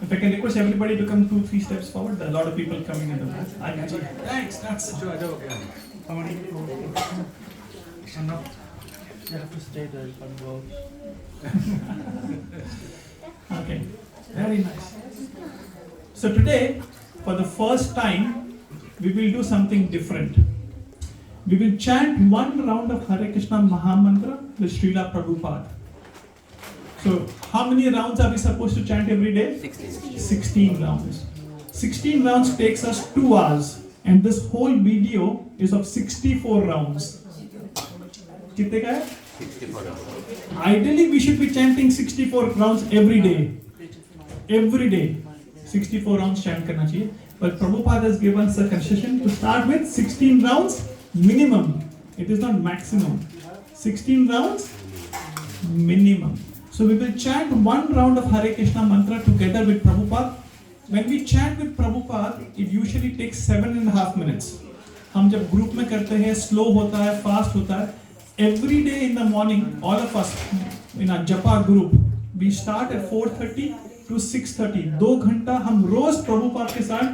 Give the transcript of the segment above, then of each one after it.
If I can request everybody to come 2-3 steps forward, there are a lot of people coming in the back. Thanks, that's How many? no. You have to stay there, you can't go. Okay, very nice. So today, for the first time, we will do something different. We will chant one round of Hare Krishna Mahamantra with Srila Prabhupada. So, how many rounds are we supposed to chant every day? 16 rounds. 16 rounds takes us 2 hours, and this whole video is of 64 rounds. Kitne ka hai? 64 rounds. Ideally, we should be chanting 64 rounds every day. Every day, 64 rounds chant karna chahiye. But Prabhupada has given us a concession to start with 16 rounds minimum. It is not maximum. 16 rounds minimum. So we will chant one round of Hare Krishna mantra together with Prabhupada. When we chant with Prabhupada, it usually takes 7.5 minutes. हम जब group में करते हैं, slow होता है, fast होता है. Every day in the morning, all of us in our Japa group, we start at 4:30 to 6:30. 2 घंटा हम रोज प्रभुपाद के साथ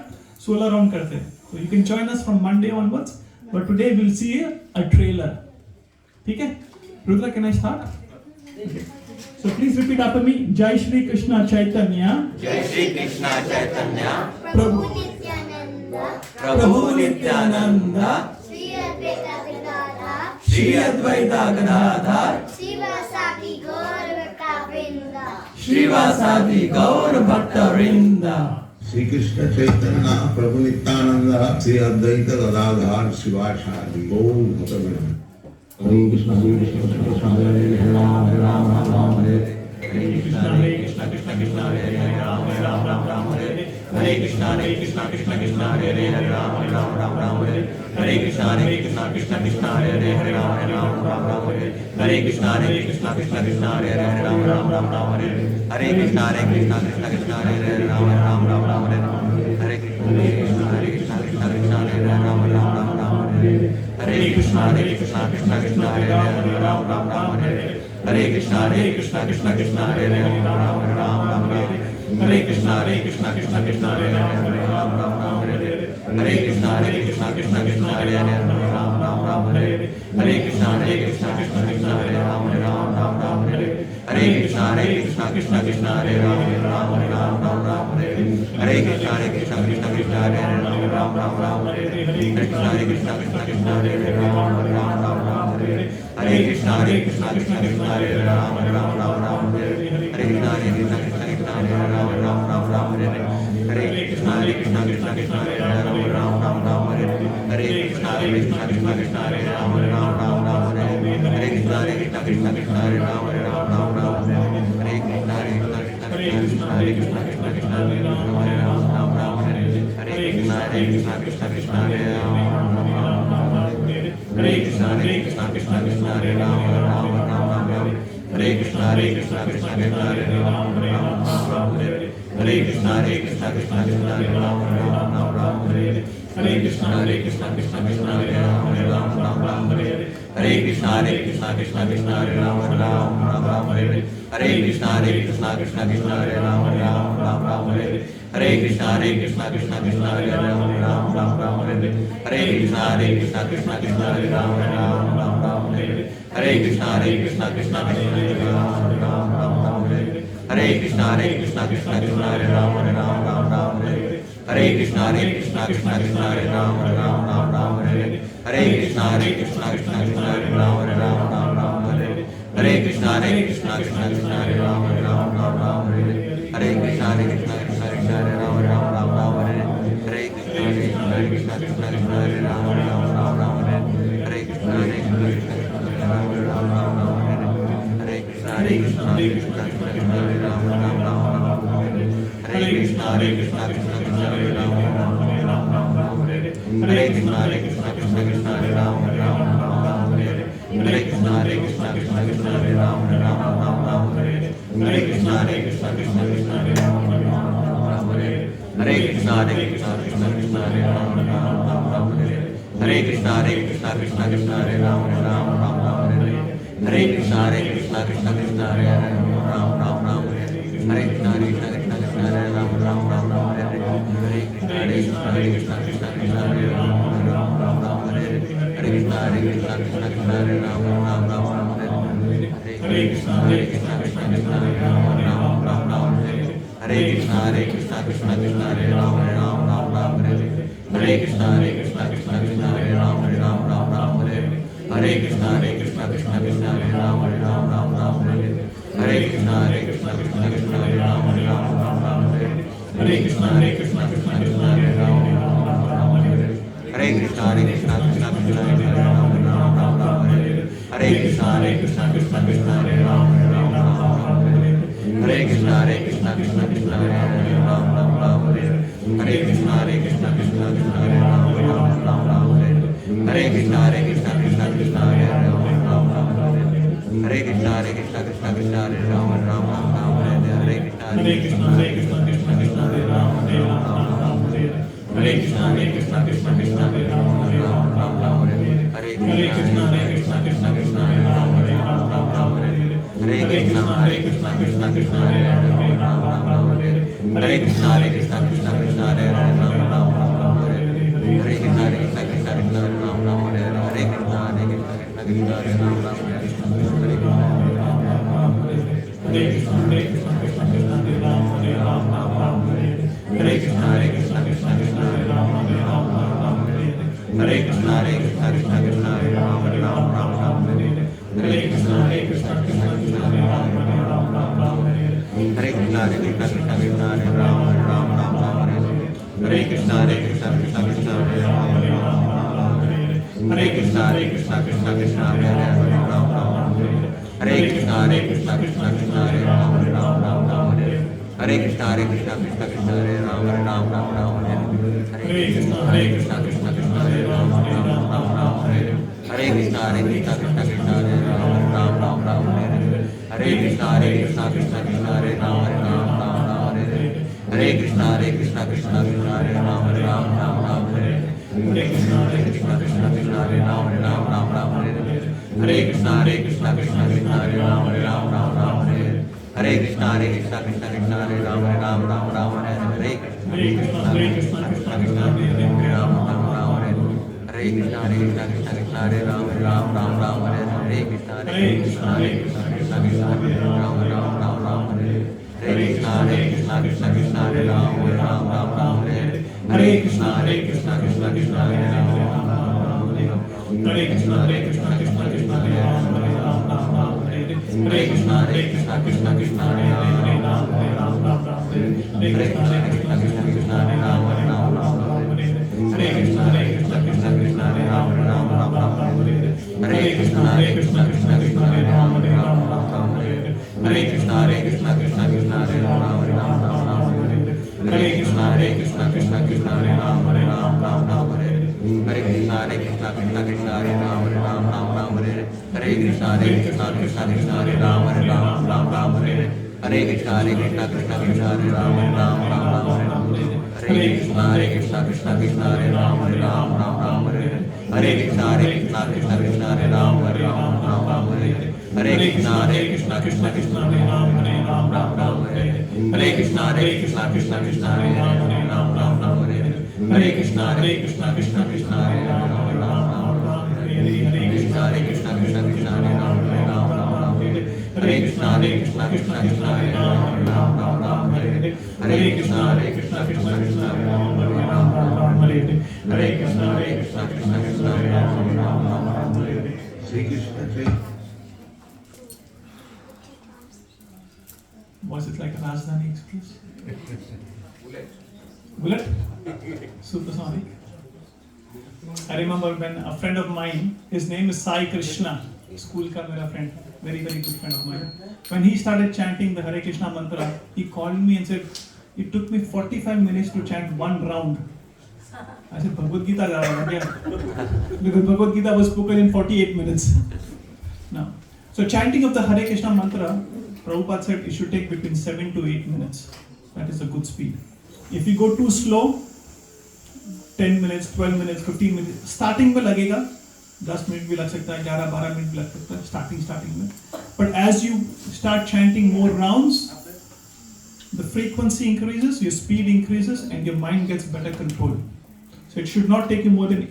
16 राउंड करते हैं. So you can join us from Monday onwards. But today we'll see a trailer. ठीक है? Rudra, can I start? Okay. So please repeat after me. Jai Shri Krishna Chaitanya. Jai Shri Krishna Chaitanya. Prabhu Nityananda. Prabhu Nityananda. Shri Advaita Gadadhar. Shri Advaita Gadadhar. Srivasadi Gaur Bhaktavrinda. Srivasadi Gaur Bhaktavrinda. Shri Krishna Chaitanya Prabhu Nityananda Shri Advaita Gadadhar Srivasadi Gaur Bhaktavrinda. Hare Krishna Hare Krishna Krishna Krishna Hare Hare Hare Ram Hare Ram Ram Ram Hare Hare Krishna Krishna Krishna Krishna Hare Hare Ram Hare Ram Ram Ram Hare Hare Krishna Krishna Krishna Krishna Hare Hare Hare Ram Hare Ram Ram Ram Hare Hare Krishna Krishna Krishna Krishna Hare Hare Hare Ram Hare Ram Ram Ram Hare Hare Krishna Krishna Krishna Krishna Hare Hare Hare Ram Ram Ram Ram Hare Hare Krishna Krishna Krishna Krishna Hare Hare Hare Ram Ram Ram Ram Hare Hare Krishna Krishna Krishna Krishna Hare Hare Ram Ram Ram Ram Hare Hare Krishna Krishna Krishna Krishna Hare Hare Ram Ram Ram Hare Hare Krishna Krishna Krishna Krishna Hare Hare Ram Ram Ram Hare Hare Krishna Krishna Krishna Krishna Hare Hare Ram Ram Ram Hare Hare Krishna Krishna Krishna Krishna Hare Hare Ram Ram Ram Hare Hare Krishna Krishna Krishna Krishna Hare Ram Ram Ram Ram Hare Hare Krishna Krishna Krishna Krishna Hare Ram Ram Ram Ram Hare Hare Krishna Krishna Krishna Krishna Hare Ram Ram Ram Hare Hare Krishna Krishna Krishna Krishna Hare Ram Ram Ram Hare Hare Krishna Krishna Krishna Krishna Hare Ram Ram Ram Hare Hare Krishna Krishna Krishna Krishna Hare Ram Ram Ram Hare Hare Krishna Krishna Krishna Krishna Hare Ram Ram Ram Hare Hare Krishna Krishna Krishna Krishna Hare Ram Ram Ram Hare Hare Krishna Krishna Krishna Krishna Hare Ram Ram Ram Hare Hare Krishna Krishna Krishna Krishna Hare Krishna Krishna Krishna Hare Ram Ram Ram Hare Hare Krishna Krishna Krishna Krishna Hare Ram Ram Ram Hare Hare Krishna Krishna Krishna Krishna Hare Ram Ram Ram Hare Hare Krishna Krishna Krishna Krishna Hare Ram Ram Ram Hare Hare Krishna Krishna Krishna Krishna Hare Ram Ram Ram Hare Hare Krishna Krishna Krishna Krishna Hare Ram Ram Ram Hare Hare Krishna Krishna Krishna Krishna Hare Ram Ram Ram Hare Hare Krishna Krishna Krishna Krishna Hare Ram Ram Ram Hare Hare Krishna Krishna Krishna Krishna Hare Ram Ram Hare Hare Krishna Krishna Krishna Krishna Hare Ram Ram Hare Hare Krishna Krishna Krishna Krishna Hare Ram Ram Hare Hare Krishna Krishna Krishna Krishna Hare Ram Ram Hare Hare Krishna Krishna Krishna Krishna Hare Ram Ram Hare Hare Krishna Krishna Krishna Krishna Hare Ram Ram Hare Hare Krishna Krishna Krishna Krishna Hare Ram Ram Hare Hare Krishna Krishna Krishna Krishna Hare Ram Ram Hare Hare Krishna Krishna Krishna Krishna Hare Ram Ram Hare Hare Krishna Krishna Krishna Krishna Hare Ram Ram Hare Hare Krishna Krishna Krishna Krishna Hare Ram Ram Hare Hare Krishna Krishna Krishna Krishna Hare Ram Ram Hare Hare Krishna Krishna Krishna Krishna Hare Ram Ram Hare Hare Krishna Krishna Krishna Krishna Hare Ram Ram Hare Hare Krishna Krishna Krishna Krishna Hare Ram Ram Hare Hare Krishna Krishna Krishna Krishna Hare Ram Ram Hare Hare Krishna Krishna Krishna Krishna Hare Ram Ram Hare Hare Krishna Krishna Krishna Hare Hare Ram Ram Ram Hare Hare Krishna Krishna Krishna Krishna Hare Ram Ram Ram Ram Hare Hare Hare Krishna Krishna Krishna Krishna Hare Ram Ram Ram Ram Hare Hare Hare Krishna Krishna Krishna Krishna Hare Ram Ram Ram Ram Hare Hare Hare Krishna Krishna Krishna Krishna Hare Ram Ram Ram Ram Hare Hare Hare Krishna Krishna Krishna Krishna Hare Ram Ram Ram Ram Hare Hare Hare Krishna Krishna Krishna Krishna Hare Ram Ram Ram Ram Hare Hare Hare Krishna Krishna Krishna Krishna Hare Ram Ram Ram Ram Hare Hare Hare Krishna Krishna Krishna Krishna Hare Ram Ram Ram Ram Hare Hare Hare Krishna Krishna Krishna Krishna Hare Ram Ram Ram Ram Hare Hare Hare Krishna Krishna Krishna Krishna Hare Ram Ram Ram Ram Hare Hare Hare Krishna Krishna Krishna Krishna Hare Ram Ram Ram Ram Hare Hare Hare Krishna Krishna Krishna Krishna Hare Ram Ram Ram Hare Hare Hare Krishna Krishna Krishna Krishna Hare Ram Ram Ram Ram Hare Hare Hare Krishna Krishna Krishna Krishna Hare Ram Ram Ram Ram Hare Hare Hare Krishna Krishna Krishna Krishna Hare Ram Ram Ram Ram Hare Hare Hare Krishna Krishna Krishna Krishna Krishna Hare Ram Ram Ram Ram Hare Hare Hare Krishna Krishna Krishna Krishna Hare Ram Ram Ram Ram Hare Hare Hare Krishna Krishna Krishna Krishna Hare Ram Ram Ram Ram Hare Hare Hare Krishna Krishna Krishna Krishna Hare Ram Ram Ram Ram Hare Hare Hare Krishna Krishna Krishna Krishna Hare Ram Ram Ram Ram Hare Hare Hare Krishna Krishna Krishna Krishna Hare Ram Ram Hare Hare Hare Krishna Krishna Krishna Krishna Hare Ram Ram Hare Hare Hare Krishna Krishna Krishna Krishna Hare Ram Ram Ram Hare Hare Hare Krishna Krishna Krishna Krishna Hare Ram Ram Ram Hare Hare Hare Krishna Krishna Krishna Krishna Hare Ram Ram Ram Hare Hare Hare Krishna Krishna Krishna Krishna Hare Ram Ram Ram Hare Hare Hare Krishna Krishna Krishna Krishna Hare Ram Ram Ram Hare Hare Hare Krishna Krishna Krishna Krishna Hare Ram Ram Ram Hare Hare Hare Krishna Krishna Krishna Krishna Hare Ram Ram Hare Hare Hare Krishna Krishna Krishna Krishna Hare Ram Ram Hare Hare Hare Krishna Krishna Krishna Krishna Hare Ram Ram Hare Hare Hare Krishna Krishna Krishna Krishna Hare Ram Ram Hare Hare Hare Krishna Krishna Krishna Krishna Hare Ram Ram Hare Hare Hare Krishna Krishna Krishna Krishna Hare Ram Ram Hare Hare Hare Krishna Krishna Krishna Krishna Hare Ram Ram Hare Hare Hare Krishna Krishna Krishna Krishna Hare Ram Ram Hare Hare Hare Krishna Krishna Krishna Krishna Hare Ram Ram Hare Hare Hare Krishna Krishna Krishna Krishna Hare Ram Ram Hare Hare Hare Krishna Krishna Krishna Krishna Hare Ram Ram Hare Hare Hare Krishna Krishna Krishna Krishna Hare Ram Ram Hare Hare Hare Krishna Krishna Krishna Krishna Krishna Hare Ram Ram Hare Hare Hare Krishna Krishna Krishna Krishna Hare Ram Ram Hare Hare Hare Krishna Krishna Krishna Krishna Hare Ram Ram Hare Hare Hare Krishna Krishna Krishna Krishna Hare Ram Ram Hare Hare Hare Krishna Krishna Krishna Krishna Hare Ram Ram Hare Hare Hare Krishna Krishna Krishna Krishna Hare Ram Ram Hare Hare Hare Krishna Krishna Krishna Krishna Hare Ram Ram Hare Hare Hare Krishna Krishna Krishna Krishna Hare Ram Ram Hare Hare Hare Krishna Krishna Krishna Krishna Hare Ram Ram Hare Hare Hare Krishna Krishna Krishna Krishna Hare Ram Ram Hare Hare Hare Krishna Krishna Krishna Krishna Hare Ram Ram Hare Hare Hare Krishna Krishna Krishna Krishna Hare Ram Ram Hare Hare Hare Krishna Krishna Krishna Krishna Hare Ram Ram Hare Hare Hare Krishna Krishna Krishna Krishna Hare Ram Ram Hare Hare Hare Krishna Krishna Krishna Krishna Hare Ram Ram Hare Hare Hare Krishna Krishna Krishna Krishna Hare Ram Ram Hare Hare Hare Krishna Krishna Krishna Krishna Hare Ram Ram Hare Hare Hare Krishna Krishna Krishna Krishna Hare Ram Ram Hare Hare Hare Krishna Krishna Krishna Krishna Hare Ram Ram Hare Hare Hare Krishna Krishna Krishna Krishna Hare Ram Hare Hare Hare Krishna Krishna Krishna Krishna Hare Ram Hare Hare Hare Krishna Krishna Krishna Krishna Hare Ram Hare Hare Shri Krishna Jai. Was it like a Rajdhani Express? Bullet? Supersonic. I remember when a friend of mine, his name is Sai Krishna, school ka mera friend, very very good friend of mine. When he started chanting the Hare Krishna mantra, he called me and said, it took me 45 minutes to chant one round. I said, Bhagavad Gita again. Because Bhagavad Gita was spoken in 48 minutes. Now, so chanting of the Hare Krishna mantra, Prabhupada said it should take between 7 to 8 minutes. That is a good speed. If you go too slow, 10 minutes, 12 minutes, 15 minutes, starting में लगेगा, 10 minute भी लग सकता है, 11-12 minute भी लग सकता है, starting में. But as you start chanting more rounds, the frequency increases, your speed increases, and your mind gets better control. So it should not take you more than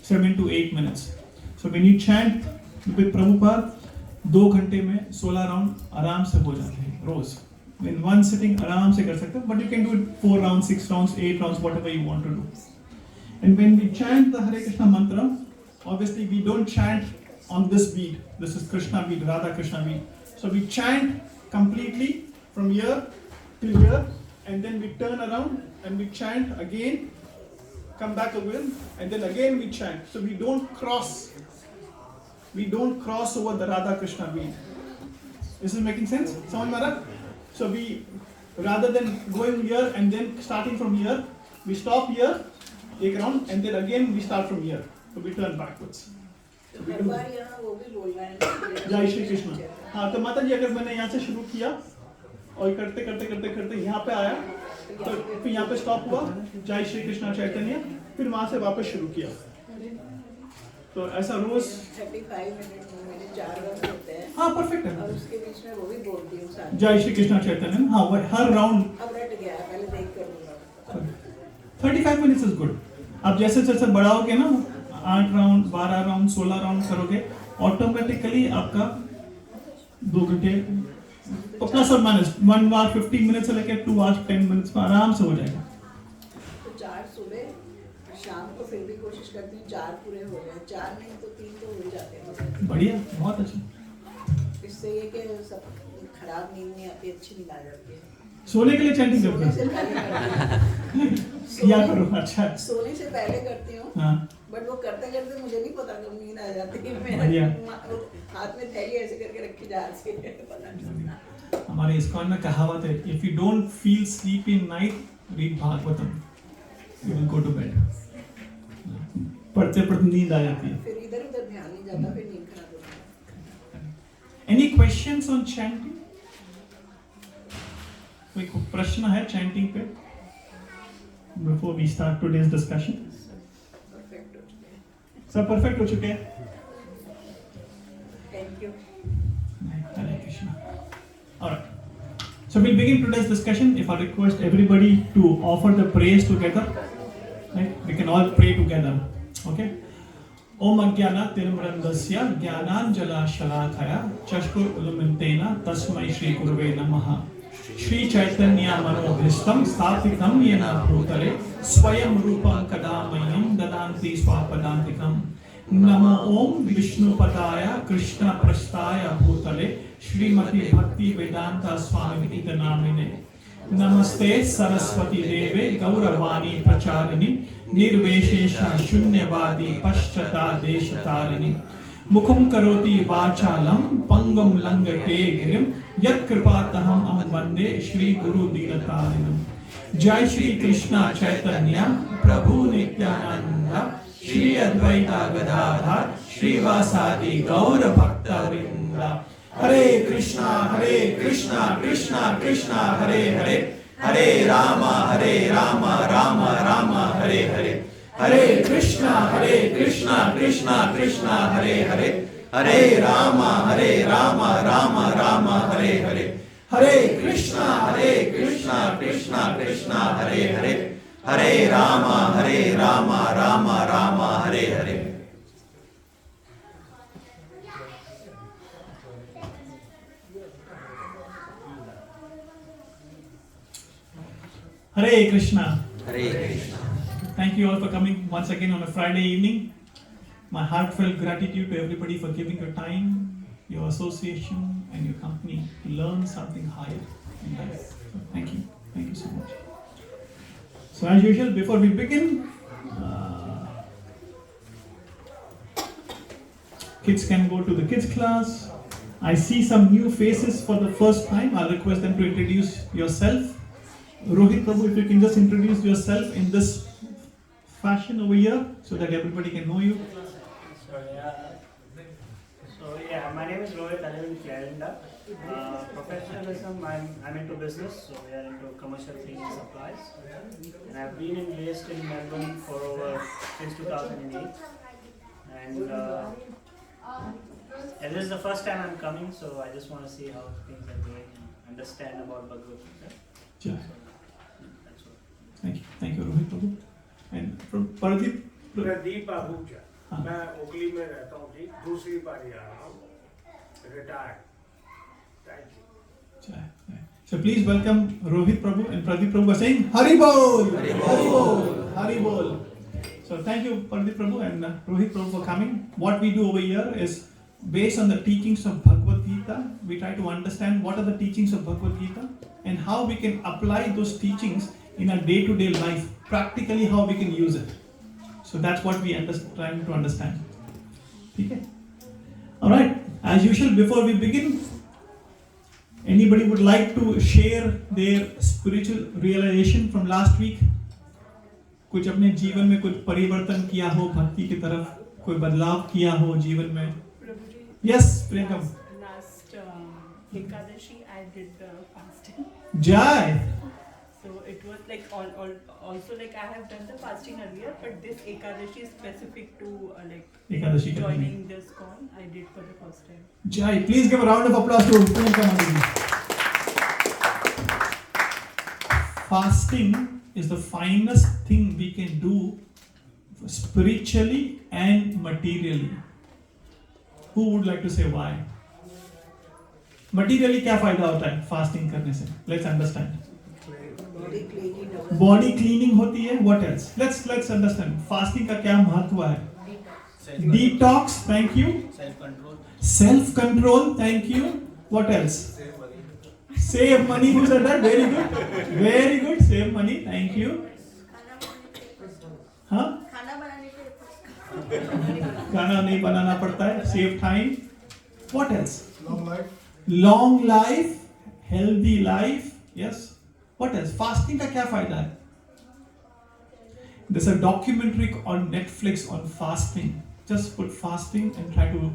7 to 8 minutes. So when you chant with Prabhupada, 2 घंटे में 16 round आराम से हो जाते हैं रोज. In one sitting आराम से कर सकते हो, but you can do it 4 rounds, 6 rounds, 8 rounds, whatever you want to do. And when we chant the Hare Krishna mantra, obviously we don't chant on this beat. This is Krishna beat, Radha Krishna beat. So we chant completely from here till here, and then we turn around and we chant again, come back again, and then again we chant. So we don't cross over the Radha Krishna beat. This is making sense? Someone Mara? So we, rather than going here and then starting from here, we stop here, take round, and then again we start from here. So we turn backwards. So we do. जय श्री कृष्ण. हाँ, तो माता जी अगर मैंने यहाँ से शुरू किया और करते करते यहाँ पे आया, तो फिर यहाँ पे स्टॉप हुआ, जय श्री कृष्ण चैतन्य, फिर वहाँ से वापस शुरू किया. तो ऐसा रोज 35 मिनट में मेरे 4 राउंड होते हैं. हाँ परफेक्ट है. और उसके बीच में वो भी बोलती हूँ साथ. जय श्री कृष्ण चैतन्य. हाँ, हर राउंड. अब रट गया, पहले देख कर लूँगा. 35 मिनट्स इज गुड. अब जैसे जैसे बढ़ाओगे ना, 8 राउंड, 12 राउंड, 16 राउंड करोगे, ऑटोमेटिकली आपका 2 घंटे प्लस और माइनस 1 hour 15 मिनट से लेकर 2 hours 10 मिनट्स में आराम से हो जाएगा. तो 4 सुबह, शाम को फिर भी कोशिश करती हूँ 4 पूरे हो जाए. 4 नहीं तो 3 तो हो जाते हैं. बढ़िया, बहुत अच्छा. इससे ये कि सब खराब नींद नहीं आती, अच्छी नींद आ जाती है. सोने के लिए चैंटिंग सोने करते से पहले करती हूँ. किया करो. अच्छा. सोने से पहले करती हूँ. हाँ. बट वो करते करते मुझे नहीं पता कब नींद आ जाती है. बढ़िया. मेरा हाथ में थैली ऐसे करके रखी जा रही है, पता नहीं. हमारे इस्कॉन में कहावत है, if you don't feel sleepy in night, read Bhagavatam, you will go to bed. पढ़ते पढ़ते नींद आ जाती है. फिर इधर उधर ध्यान नहीं जाता, फिर नींद खराब होती है. Any questions on chanting? कोई प्रश्न है चैंटिंग पे before we start today's discussion? Perfect हो चुके हैं. सब परफेक्ट हो चुके हैं. Thank you. Hare Krishna. Alright. So we'll begin today's discussion. If I request everybody to offer the prayers together, right? We can all pray together. Okay? Om Ajnana Tirumrandasya Jnananjala Shalakaya Chashkur Ulumintena Tasmai Shri Gurave Namaha. Shri Chaitanya Manobhistam Sthapitam Yena Bhutale Swayam Rupam Kadamayam Dadanti Swapadantikam. नमो ओम विष्णुपदाय कृष्ण प्रस्थाय भूतले श्रीमती भक्ति वेदांता स्वामी इति नामिने. नमस्ते सरस्वती देवे गौरवाणी प्रचारिणी निर्विशेष शून्यवादी पश्चाता देशतारिणी. मुखं करोति वाचालं पंगुं लंघते गिरिं यत्कृपातहं वन्दे श्री गुरु दीनतारिणं. जय श्री कृष्ण चैतन्य प्रभु नित्यानंद श्री अद्वैता गदाधर श्रीवासादि गौर भक्तवृंद. हरे कृष्णा कृष्णा कृष्णा हरे हरे, हरे राम राम राम हरे हरे. हरे कृष्णा कृष्णा कृष्णा हरे हरे, हरे राम राम राम हरे हरे. हरे कृष्णा कृष्णा कृष्णा हरे हरे, हरे Ram Ram Ram Hare Hare. Hare Krishna. Hare Krishna. Thank you all for coming once again on a Friday evening. My heartfelt gratitude to everybody for giving your time, your association and your company to learn something higher in life. So thank you so much. So as usual, before we begin, kids can go to the kids class. I see some new faces for the first time. I'll request them to introduce yourself. Rohit Prabhu, if you can just introduce yourself in this fashion over here so that everybody can know you. My name is Rohit. I live in Kerala. Professionalism, I'm into business, so we are into commercial cleaning supplies. And I've been based in Melbourne for since 2008. And And this is the first time I'm coming, so I just want to see how things are going and understand about Bhagavad Gita. Jai. That's what. Thank you, Rohit Prabhu. And from Pradeep. Pradeep Ahuja हाँ। मैं ओखली में रहता हूँ जी, दूसरी बारी आ रहा हूँ, retired. Thank you. Jai, jai. So please welcome Rohit Prabhu and Pradeep Prabhu are saying Hari Bol, Hari Bol, Hari Bol. So thank you Pradeep Prabhu and Rohit Prabhu for coming. What we do over here is based on the teachings of Bhagavad Gita. We try to understand what are the teachings of Bhagavad Gita and how we can apply those teachings in our day-to-day life. Practically how we can use it. So that's what we trying to understand. Okay. All right. As usual, before we begin, anybody would like to share their spiritual realization from last week? कुछ अपने जीवन में कुछ परिवर्तन किया हो भक्ति की तरफ, कोई बदलाव किया हो जीवन में? Yes, Priyankam. Last Ekadashi, I did the fasting. Jai. So it was like also like I have done the fasting earlier, but this Ekadashi is specific to Ekadashi joining this con. I did for the first time. Jai. Please give a round of applause to Priyankam Mataji. Fasting is the finest thing we can do spiritually and materially. Who would like to say why? Materially क्या फायदा होता है fasting करने से? Let's understand. Body cleaning होती है. What else? Let's understand. Fasting का क्या महत्व है? Detox. Thank you. Self control. Thank you. What else? Save money. Who said that? Very good. Very good. Save money. Thank you. हाँ? खाना नहीं बनाना पड़ता है. Save time. What else? Long life, healthy life. Yes. What else? Fasting का क्या फायदा है? There's a documentary on Netflix on fasting. Just put fasting and try to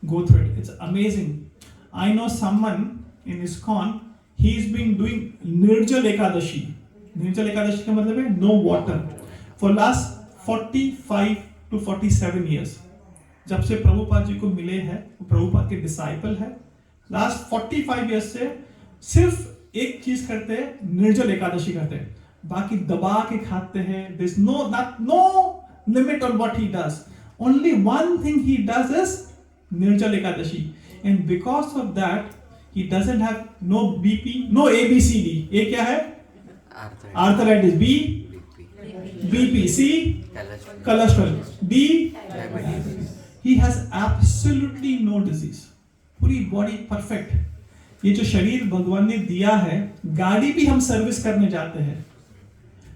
go through it. It's amazing. I know someone in ISKCON. He's been doing Nirjal Ekadashi. Nirjal Ekadashi का मतलब है no water for last 45 to 47 years. जब से प्रभुपाद जी को मिले हैं, वो प्रभुपाद के डिसाइपल है. लास्ट 45 years से सिर्फ एक चीज करते हैं, निर्जल एकादशी करते हैं. बाकी दबा के खाते हैं. There's no limit on what he does. Only one thing he does is निर्जल Ekadashi. And because of that, he doesn't have no BP, no ABCD. A क्या है? Arthritis. B, BP. C, cholesterol. D, he has absolutely no disease. पूरी body perfect. ये जो शरीर भगवान ने दिया है, गाड़ी भी हम सर्विस करने जाते हैं.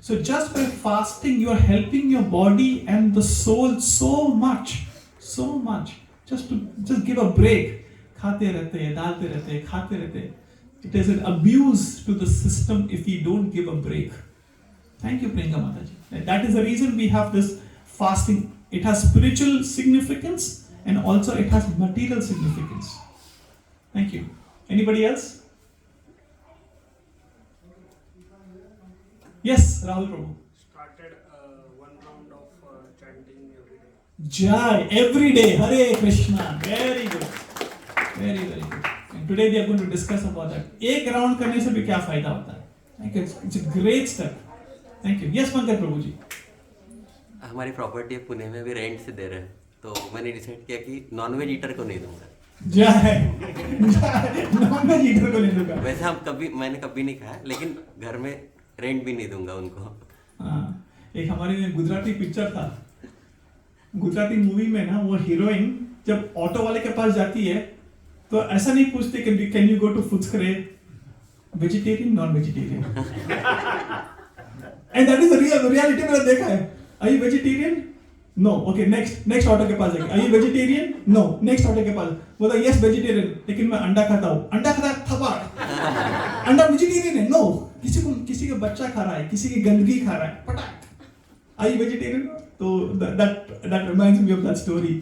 So just by fasting, you are helping your body and the soul so much. Just give a break. खाते रहते हैं, डालते रहते हैं, खाते रहते हैं. It is an abuse to the system if we don't give a break. Thank you, Priyanka Mataji. That is the reason we have this fasting. It has spiritual significance and also it has material significance. Thank you. Anybody else? Yes, Rahul Prabhu. Started one round of chanting every day. Jai, every day. Hare Krishna. Very good. Very good. And today we are going to discuss about that. एक round करने से भी क्या फायदा होता है? Thank you. It's a great step. Thank you. Yes, Pankaj Prabhu जी. हमारी property Pune में भी रेंट से दे रहे हैं, तो मैंने डिसाइड किया कि नॉनवेज ईटर को नहीं दूंगा. जय. नॉनवेज ईटर को नहीं दूंगा. वैसे मैंने कभी नहीं खाया, लेकिन घर में रेंट भी नहीं दूंगा उनको. हाँ, एक हमारी गुजराती पिक्चर था. गुजराती मूवी में ना वो हीरोइन जब ऑटो वाले के पास जाती है तो ऐसा नहीं पूछते can you go to Footscray, vegetarian non vegetarian. And that is the reality. मैंने देखा है. Are you vegetarian? No. Okay, next auto के पास जाएगी. Are you vegetarian? No. Next auto के पास बोला यस वेजिटेरियन, लेकिन मैं अंडा खाता हूँ. अंडा खाता है थप्पड़. अंडा वेजिटेरियन है? नो. किसी का बच्चा खा रहा है, किसी की गंदगी खा रहा है, पटाक. Are you vegetarian? तो that reminds me of that story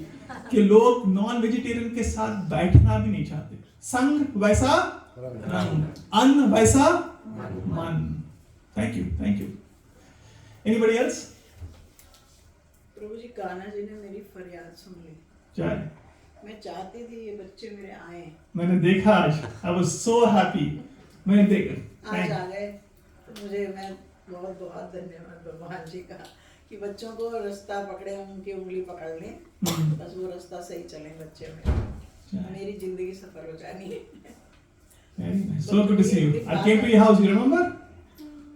कि लोग नॉन वेजिटेरियन के साथ बैठना भी नहीं चाहते. संग वैसा रंग, अन्न वैसा मन. Thank you. Anybody else? Prabhu ji, Kanha ji ने मेरी फरियाद सुन ली. जय. मैं चाहती थी ये बच्चे मेरे आए, मैंने देखा आज, I was so happy. मैंने देखा आज आ गए, तो मुझे मैं बहुत बहुत धन्यवाद भगवान जी का कि बच्चों को रास्ता पकड़े, उनकी उंगली पकड़ लें, बस वो रास्ता सही चले बच्चे में, मेरी जिंदगी सफल हो जानी है। Very nice. So good to see you. I came to your house, you remember?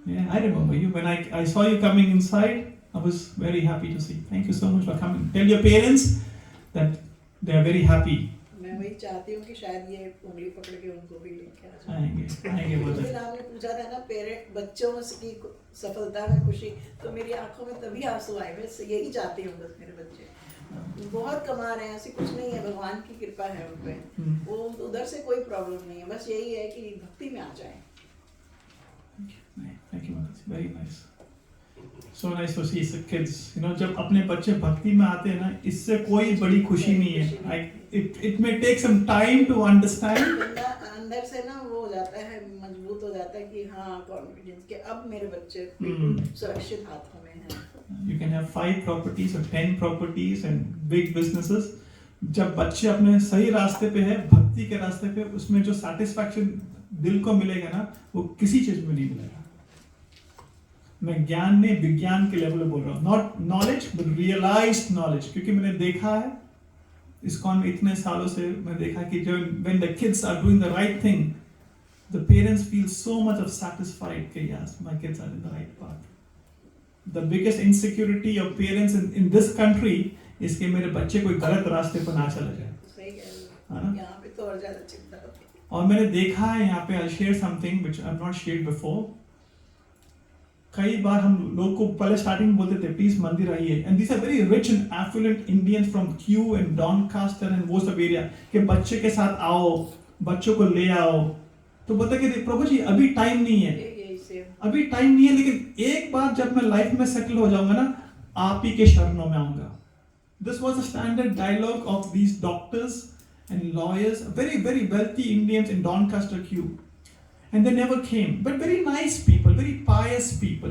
Yeah, I remember you. When I saw you coming inside, I was very happy to see. Thank you so much for coming. Tell your parents that they are very happy. मैं वही चाहती हूँ कि शायद ये उंगली पकड़ के उनको भी लेके आ जाए। आएंगे उस बोलते। दिन आपने पूछा था ना पेरेंट बच्चों की सफलता में खुशी, तो मेरी आंखों में तभी आंसू आए। मैं यही चाहती हूँ बस मेरे बच्चे बहुत कमा रहे हैं, ऐसी कुछ नहीं है, भगवान की कृपा है उन पे, वो उधर से कोई प्रॉब्लम नहीं है, बस यही है कि भक्ति में आ जाए। Thank you, Mataji. Very nice. So nice to see the kids. You know, जब अपने बच्चे भक्ति में आते हैं ना, इससे कोई बड़ी खुशी नहीं है. It may take some time to understand. बंदा अंदर से ना वो हो जाता है, मजबूत हो जाता है कि हाँ कॉन्फिडेंस के अब मेरे बच्चे सुरक्षित हाथों में हैं। You can have 5 properties or 10 properties and big businesses. जब बच्चे अपने सही रास्ते पे है, भक्ति के रास्ते पे, उसमें जो satisfaction दिल को मिलेगा ना, वो किसी चीज में नहीं मिलेगा। मैं ज्ञान नहीं, विज्ञान के लेवल पे बोल रहा हूँ, not knowledge but realized knowledge, क्योंकि मैंने देखा है ISKCON में इतने सालों से, मैं देखा कि जब when the kids are doing the right thing, the parents feel so much of satisfied कि yes, my kids are in the right path. The biggest insecurity of parents in this country is कि मेरे बच्चे कोई गलत रास्ते पर ना चले जाए। सही कह रहे हो, यहाँ पे तो और ज़्यादा चिंता होती है। और मैंने देखा है यहाँ पे, I'll share something which I've not shared before. कई बार हम लोग को पहले स्टार्टिंग में बोलते थे प्लीज मंदिर आइए, and these are very rich and affluent Indians from Kew and Doncaster and वो सब एरिया, कि बच्चे के साथ आओ, बच्चों को ले आओ, तो बोलते कि प्रभु जी अभी टाइम नहीं है, अभी टाइम नहीं है, लेकिन एक बार जब मैं लाइफ में सेटल हो जाऊंगा ना, आप ही के शरणों में आऊंगा। This was a standard dialogue of these doctors and lawyers, very very wealthy Indians in Doncaster, Kew, and they never came, but very nice people, very pious people.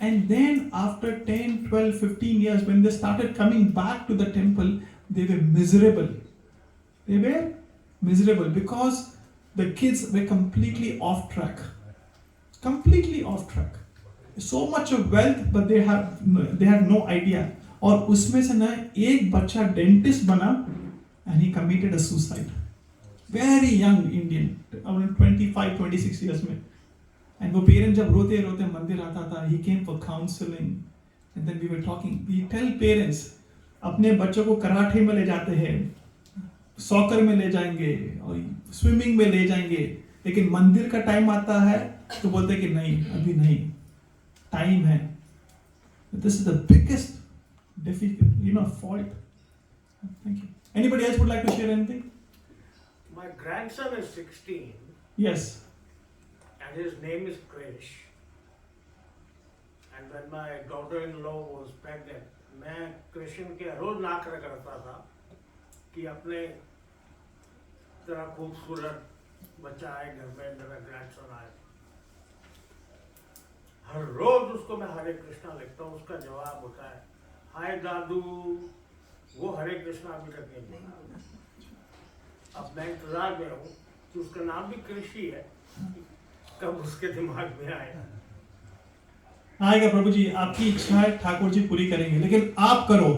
And then after 10, 12, 15 years, when they started coming back to the temple, they were miserable. They were miserable because the kids were completely off track. Completely off track. So much of wealth, but they had no idea. और उसमें से ना एक बच्चा dentist बना and he committed a suicide. Very young Indian, around 25, 26 years में. And वो parent जब रोते रोते मंदिर आता था, he came for counseling, and then we were talking. We tell parents, अपने बच्चों को कराटे में ले जाते हैं, सॉकर में ले जाएंगे और स्विमिंग में ले जाएंगे, लेकिन मंदिर का टाइम आता है तो बोलते कि नहीं, अभी नहीं, टाइम है। This is the biggest fault. Thank you. Anybody else would like to share anything? My grandson is 16 Yes. and his name is Krish. And when my daughter-in-law was pregnant, मैं कृष्ण के रोज नाक रगड़ता था कि अपने तरह खूबसूरत बच्चा आए घर में, मेरा ग्रैंडसन आए। हर रोज उसको मैं हरे कृष्णा लिखता हूँ, उसका जवाब होता है हाय दादू, वो हरे कृष्णा अभी तक नहीं बोला। अब मैं इंतजार में हूँ कि उसका नाम भी कृषि है, कब उसके दिमाग में आएगा। आएगा प्रभु जी, आपकी इच्छा है, ठाकुर जी पूरी करेंगे, लेकिन आप करो।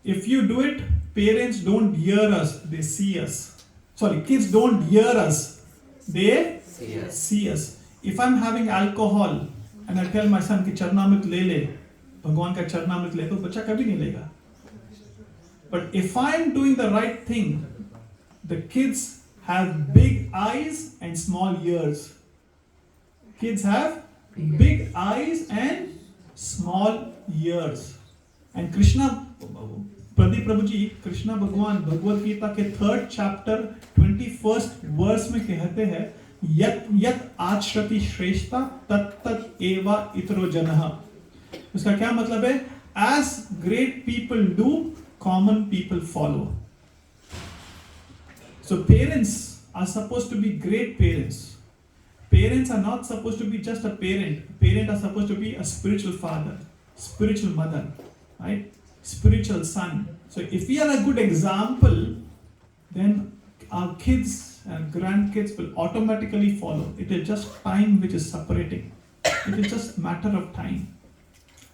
If you do it, parents don't hear us, they see us. Sorry, kids don't hear us, they see us. If I'm having alcohol and I tell my son कि चरणामृत ले ले, भगवान का चरणामृत ले, तो बच्चा कभी नहीं लेगा। But if I'm doing the right thing, the kids have big eyes and small ears. Kids have big eyes and small ears. And Krishna, Pradeep प्रभु जी, कृष्णा भगवान भगवद गीता के 3rd chapter 21st verse में कहते हैं, यत यत आचरति श्रेष्ठा तत् तत् एवा इतरो जनः। उसका क्या मतलब है? As great people do, common people follow. So parents are supposed to be great parents. Parents are not supposed to be just a parent. Parents are supposed to be a spiritual father, spiritual mother, right? spiritual son. So if we are a good example, then our kids and grandkids will automatically follow. It is just time which is separating. It is just matter of time.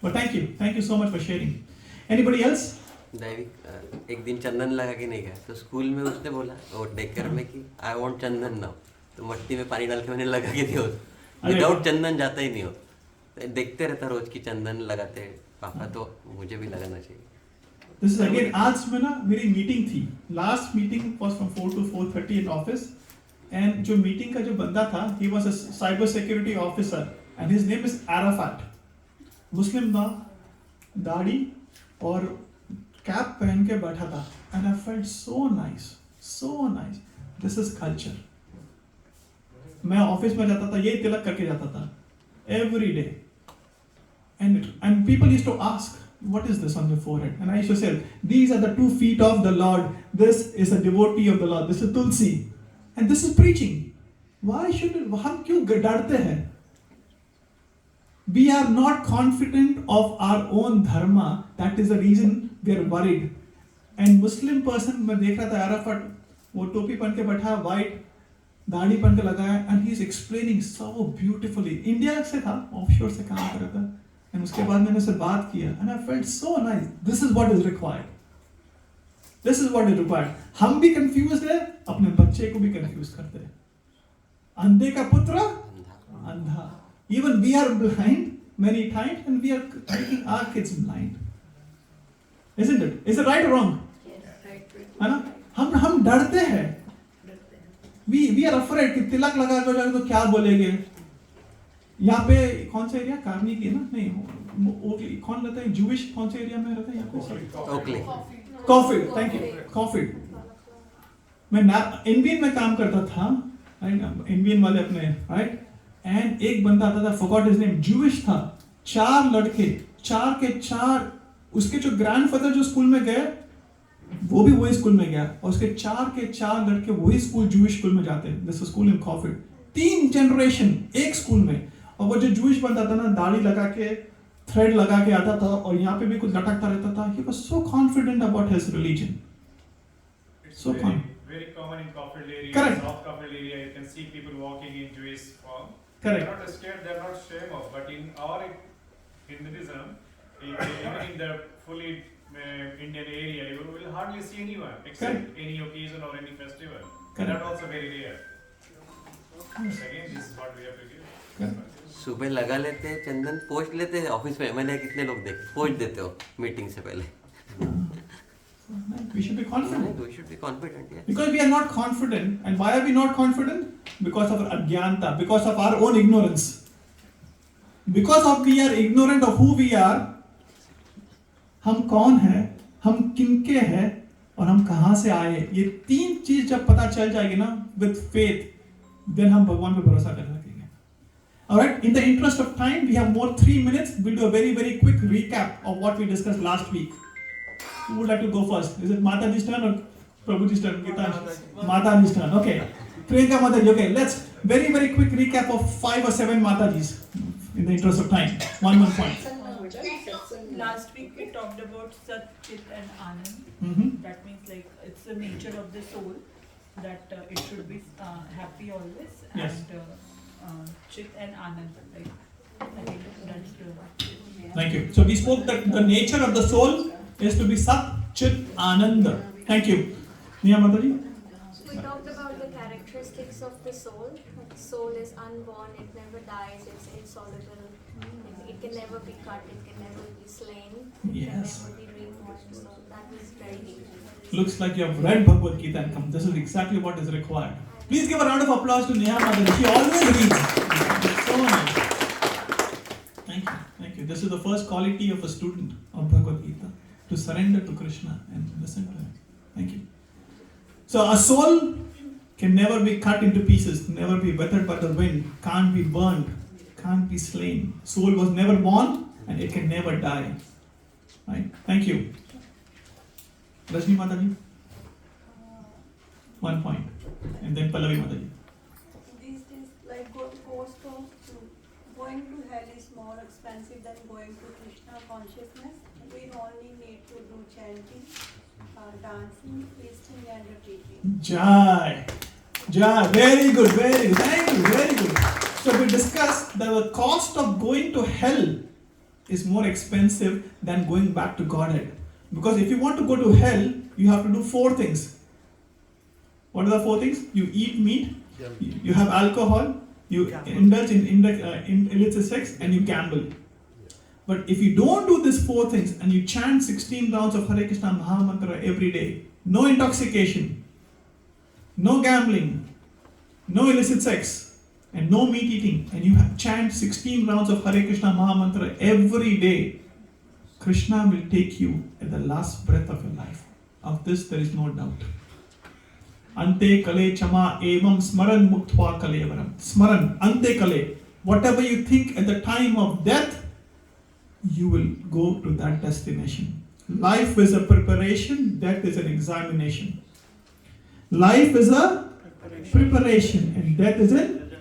But thank you so much for sharing. Anybody else? दैविक एक दिन चंदन लगा के नहीं गया तो school में उसने बोला और डेक केयर में कि आई वांट चंदन नाउ, तो मट्टी में पानी डाल के मैंने लगा के दिया। विदाउट चंदन जाता ही नहीं हो, तो देखते रहता रोज की चंदन लगाते पापा, तो मुझे भी लगाना चाहिए। This is again आज में ना मेरी मीटिंग थी, last meeting was from 4 to 4:30 in office, and जो मीटिंग का जो बंदा था, he was a cyber security officer and his name is Arafat, मुस्लिम था, दाढ़ी और कैप पहन के बैठा था, and I felt so nice. This is culture. मैं ऑफिस में जाता था, ये तिलक करके जाता था every day, and people used to ask, what is this on your forehead? And I used to say, these are the 2 feet of the Lord. This is a devotee of the Lord. This is Tulsi, and this is preaching. Why should हम क्यों डरते हैं? We are not confident of our own dharma. That is the reason we are worried. And Muslim person, मैं देख रहा था Arafat, वो टोपी पहन के बैठा, white, दाढ़ी पहन के लगाया, and he is explaining so beautifully. India से था, offshore से काम कर रहा था, and उसके बाद मैंने उससे बात किया, and I felt so nice. This is what is required. हम भी confused है, अपने बच्चे को भी confused करते हैं. अंधे का पुत्र अंधा. Even we are blind many times, and we are making our kids blind. Isn't it? Is it right or wrong? है ना? हम डरते हैं. We are afraid कि तिलक लगा के जाएंगे तो क्या बोलेंगे? यहाँ पे कौन सा एरिया? कार्नी की ना? नहीं, ओकली. कौन रहता है? Jewish कौन से एरिया में रहता है यहाँ पे? ओकली. कॉफी. Thank you. कॉफी. मैं इंडियन में काम करता था, इंडियन वाले अपने, right? And एक बंदा आता था, forgot his name, Jewish था, 4 लड़के, 4 के 4, उसके जो ग्रैंडफादर जो स्कूल में गए, वो भी वही स्कूल में गया, और उसके 4 के 4 लड़के वही स्कूल, जूइश स्कूल में जाते हैं. This school in coffee. 3 generation एक स्कूल में. और वो जो जूइश बंदा था ना, दाढ़ी लगा के, थ्रेड लगा के आता था, और यहाँ पे भी कुछ लटकता रहता था. He was so confident about his religion. So very common in Kaufeld area, Correct. South Kaufeld area. You can see people walking in Jewish form. Correct. They're not scared, they're not ashamed of. But in our Hinduism, even in the fully Indian area, you will hardly see anyone except any occasion or any festival. Correct. That also very rare. Again, this is what we have to give. सुबह लगा लेते हैं चंदन, post लेते हैं office में. मैंने कितने लोग देखे पोस्ट देते हो मीटिंग से पहले. We should be confident. We should be confident, yes. Because we are not confident. And why are we not confident? Because of our ajnanta, because of our own ignorance. Because of we are ignorant of who we are, हम कौन हैं, हम किनके हैं, और हम कहाँ से आए हैं. ये 3 चीज जब पता चल जाएगी ना, with faith, then हम भगवान पे भरोसा कर सकेंगे. Alright, in the interest of time, we have more 3 minutes. We'll do a very, very quick recap of what we discussed last week. Who would like to go first? Is it Mataji's turn or Prabhuji's turn? Mataji's turn. Okay. Priyanka Mataji. Okay. Let's very, very quick recap of 5 or 7 Matajis in the interest of time. One point. Last week we talked about Sat, Chit and Anand. Mm-hmm. That means like it's the nature of the soul that it should be happy always. Yes. And Chit and Anand. Like I think that's Thank you. So we spoke that the nature of the soul is to be Sat, Chit, Ananda. Thank you. Neha Mataji? We talked about the characteristics of the soul. The soul is unborn, it never dies, it's insoluble, it can never be cut, it can never be slain, Yes. it can never be reborn. So that was very deep. Looks like you have read Bhagavad Gita and come. This is exactly what is required. Please give a round of applause to Neha Mataji. She always reads. So nice. Thank you. Thank you. This is the first quality of a student of Bhagavad Gita. To surrender to Krishna and listen to him. Thank you. So a soul can never be cut into pieces, never be weathered by the wind, can't be burned, can't be slain. Soul was never born and it can never die. Right? Thank you. Rajni Mataji? 1 point. And then Pallavi Mataji. These days, like cost of going to hell is more expensive than going to Krishna consciousness. we only need to do chanting, dancing, feasting, and repeating. Jai. Jai. Very good. Very good. Thank you. Very good. So we discussed that the cost of going to hell is more expensive than going back to Godhead. Because if you want to go to hell, you have to do 4 things. What are the 4 things? You eat meat, you have alcohol, you indulge in illicit sex, and you gamble. But if you don't do these 4 things and you chant 16 rounds of Hare Krishna Maha Mantra every day, no intoxication, no gambling, no illicit sex, and no meat eating, and you chant 16 rounds of Hare Krishna Maha Mantra every day, Krishna will take you at the last breath of your life. Of this there is no doubt. Ante kale chama evam smaran muktva kalevaram. Smaran, ante kale. Whatever you think at the time of death, you will go to that destination. Life is a preparation, death is an examination. Life is a preparation and death is an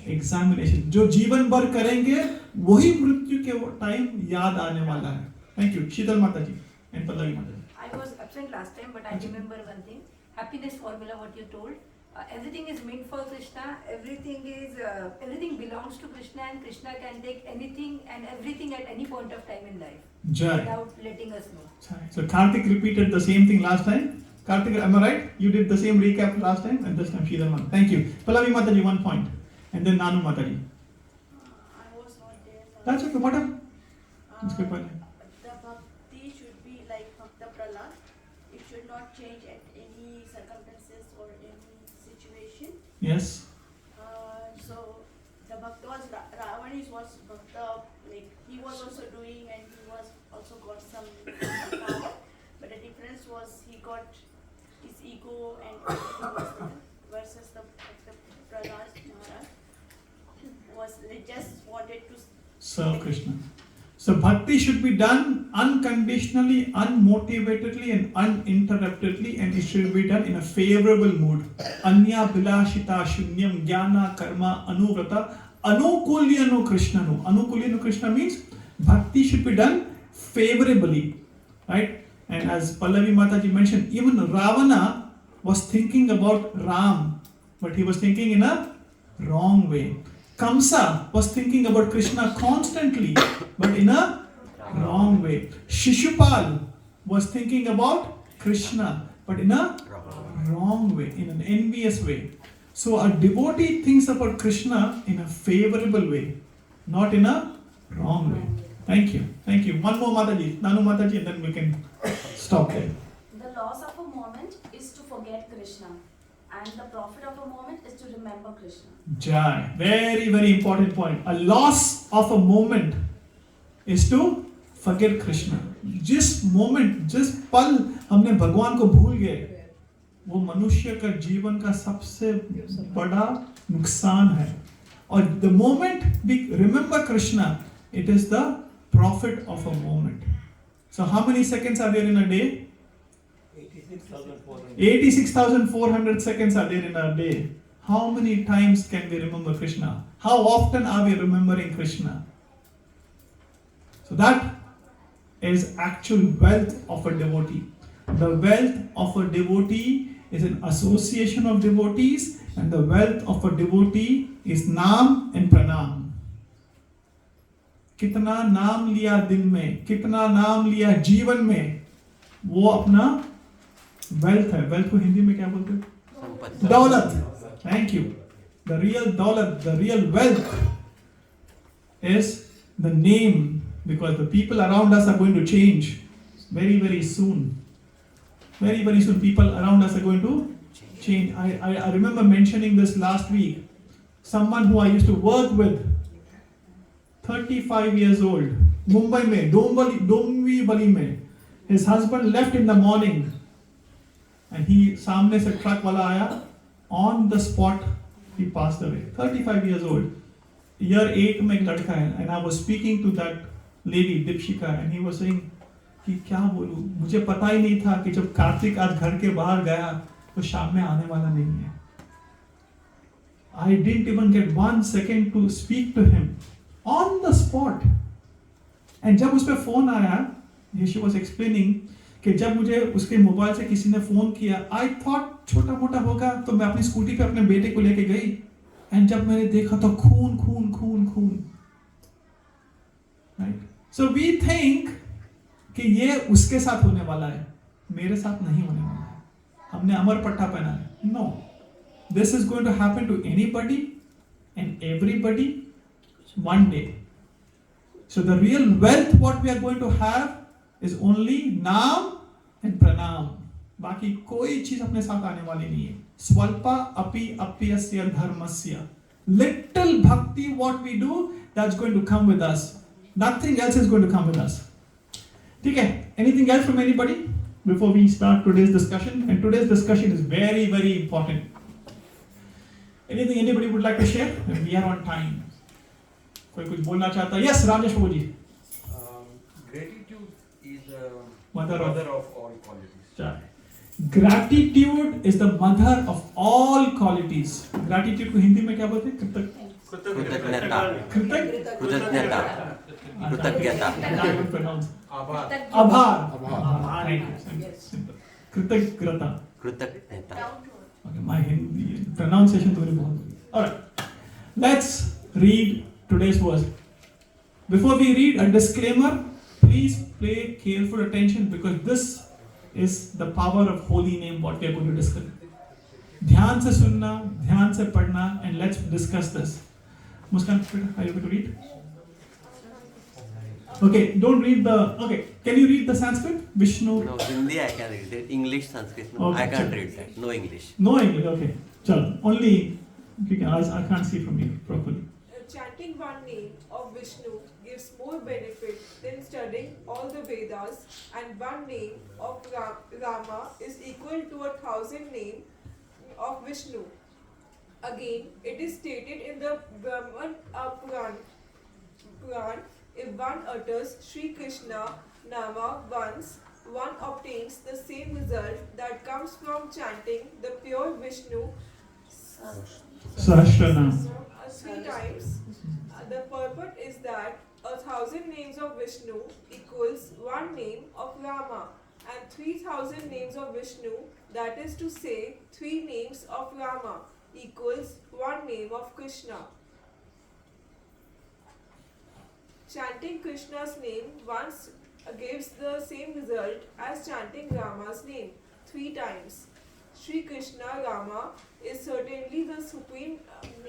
examination. जो जीवन भर करेंगे वही मृत्यु के time याद आने वाला है. Thank you. शीतल माता जी and Pallavi माता जी. I was absent last time, but I remember one thing. Happiness formula, what you told. Everything is meant for Krishna. Everything belongs to Krishna, and Krishna can take anything and everything at any point of time in life. Jai. Without letting us know. So Karthik repeated the same thing last time. Karthik, am I right? You did the same recap last time, and this time शीतल माता. Thank you. Pallavi माता जी 1 point, and then Nanu माता जी. I was not there. That's okay. What up? इसके पहले. The bhakti should be like Bhakta Prahlad. It should not change at any circumstances or any situation. Yes. So the Bhakta was Ravani's was Bhakta, like he was also doing and he was also got some power. But the difference was he got his ego and everything was there versus the Prahlad Maharaj was they just wanted to Serve Krishna. So bhakti should be done unconditionally, unmotivatedly and uninterruptedly, and it should be done in a favorable mood. Anya bilashita shunyam jnana karma anuvrata anukulyanu krishnanu. Anukulyanu Krishna means bhakti should be done favorably, right? And as Pallavi Mataji mentioned, even Ravana was thinking about Ram, but he was thinking in a wrong way. Kamsa was thinking about Krishna constantly, but in a wrong way. Shishupal was thinking about Krishna, but in a wrong way, in an envious way. So a devotee thinks about Krishna in a favorable way, not in a wrong way. Thank you. Thank you. One more Mataji, Nanu Mataji, and then we can stop there. The loss of a moment is to forget Krishna, and the profit of a moment is to remember Krishna. Jai. Very, very important point. A loss of a moment is to forget Krishna. जिस moment, जिस पल हमने भगवान को भूल गए, वो मनुष्य का जीवन का सबसे बड़ा नुकसान है. और the moment we remember Krishna, it is the profit of a moment. So how many seconds are there in a day? 86,400 seconds are there in a day. How many times can we remember Krishna? How often are we remembering Krishna? So that is actual wealth of a devotee. The wealth of a devotee is an association of devotees, and the wealth of a devotee is naam and pranam. कितना नाम लिया दिन में, कितना नाम लिया जीवन में, वो अपना वेल्थ है. वेल्थ को हिंदी में क्या बोलते हैं? दौलत. Thank you. The real daulat, the real wealth is the name, because the people around us are going to change very, very soon. Very, very soon people around us are going to change. I remember mentioning this last week. Someone who I used to work with, 35 years old, Mumbai mein, Dombivali mein. His husband left in the morning and he सामने से truck वाला आया, on the spot he passed away. 35 years old. Year 8 में एक लड़का है, and I was speaking to that lady Dipshika and he was saying कि क्या बोलूं, मुझे पता ही नहीं था कि जब कार्तिक आज घर के बाहर गया तो शाम में आने वाला नहीं है. I didn't even get 1 second to speak to him. On the spot. And जब उस पे फोन आया, शी वाज एक्सप्लेनिंग कि जब मुझे उसके मोबाइल से किसी ने फोन किया, आई थॉट छोटा मोटा होगा, तो मैं अपनी स्कूटी पे अपने बेटे को लेके गई, एंड जब मैंने देखा तो खून खून खून खून, राइट? सो वी थिंक कि ये उसके साथ होने वाला है, मेरे साथ नहीं होने वाला है, हमने अमर पट्टा पहना है। No, this is going to happen to anybody and everybody one day. So the real wealth what we are going to have is only naam and pranam. बाकी कोई चीज अपने साथ आने वाली नहीं है। स्वल्पा अपि अप्यस्य धर्मस्य. Little bhakti what we do, that's going to come with us. Nothing else is going to come with us. ठीक है? Anything else from anybody before we start today's discussion? And today's discussion is very very important. Anything anybody would like to share? We are on time. कोई कुछ बोलना चाहता है? Yes, Rajesh Babu ji. Gratitude is the Mother of all qualities. Gratitude is the mother of all qualities. Gratitude को हिंदी में क्या बोलते हैं? कृतज्ञता, कृतज्ञता, कृतज्ञता, आभार, कृतज्ञता, कृतज्ञता। Okay, my Hindi pronunciation तो मेरी बहुत। Alright, let's read today's verse. Before we read, a disclaimer, please pay careful attention because this is the power of holy name what we are going to discuss. ध्यान से सुनना, ध्यान से पढ़ना, and let's discuss this. Muskan, are you able to read? Okay, don't read the. Okay, can you read the Sanskrit? Vishnu. No, Hindi I can read it. English, Sanskrit, no. Okay, I can't sure. read that. No English. No English. Okay, chalo. Only you can. I can't see from here properly. Chanting one name of Vishnu gives more benefit than studying all the Vedas, and one name of Rama is equal to 1,000 names of Vishnu. Again, it is stated in the Brahman Puran, if one utters Sri Krishna Nama once, one obtains the same result that comes from chanting the pure Vishnu Sahasranam. 3 times. The purport is that 1,000 names of Vishnu equals one name of Rama, and 3,000 names of Vishnu, that is to say 3 names of Rama, equals one name of Krishna. Chanting Krishna's name once gives the same result as chanting Rama's name 3 times. Sri Krishna Rama is certainly the supreme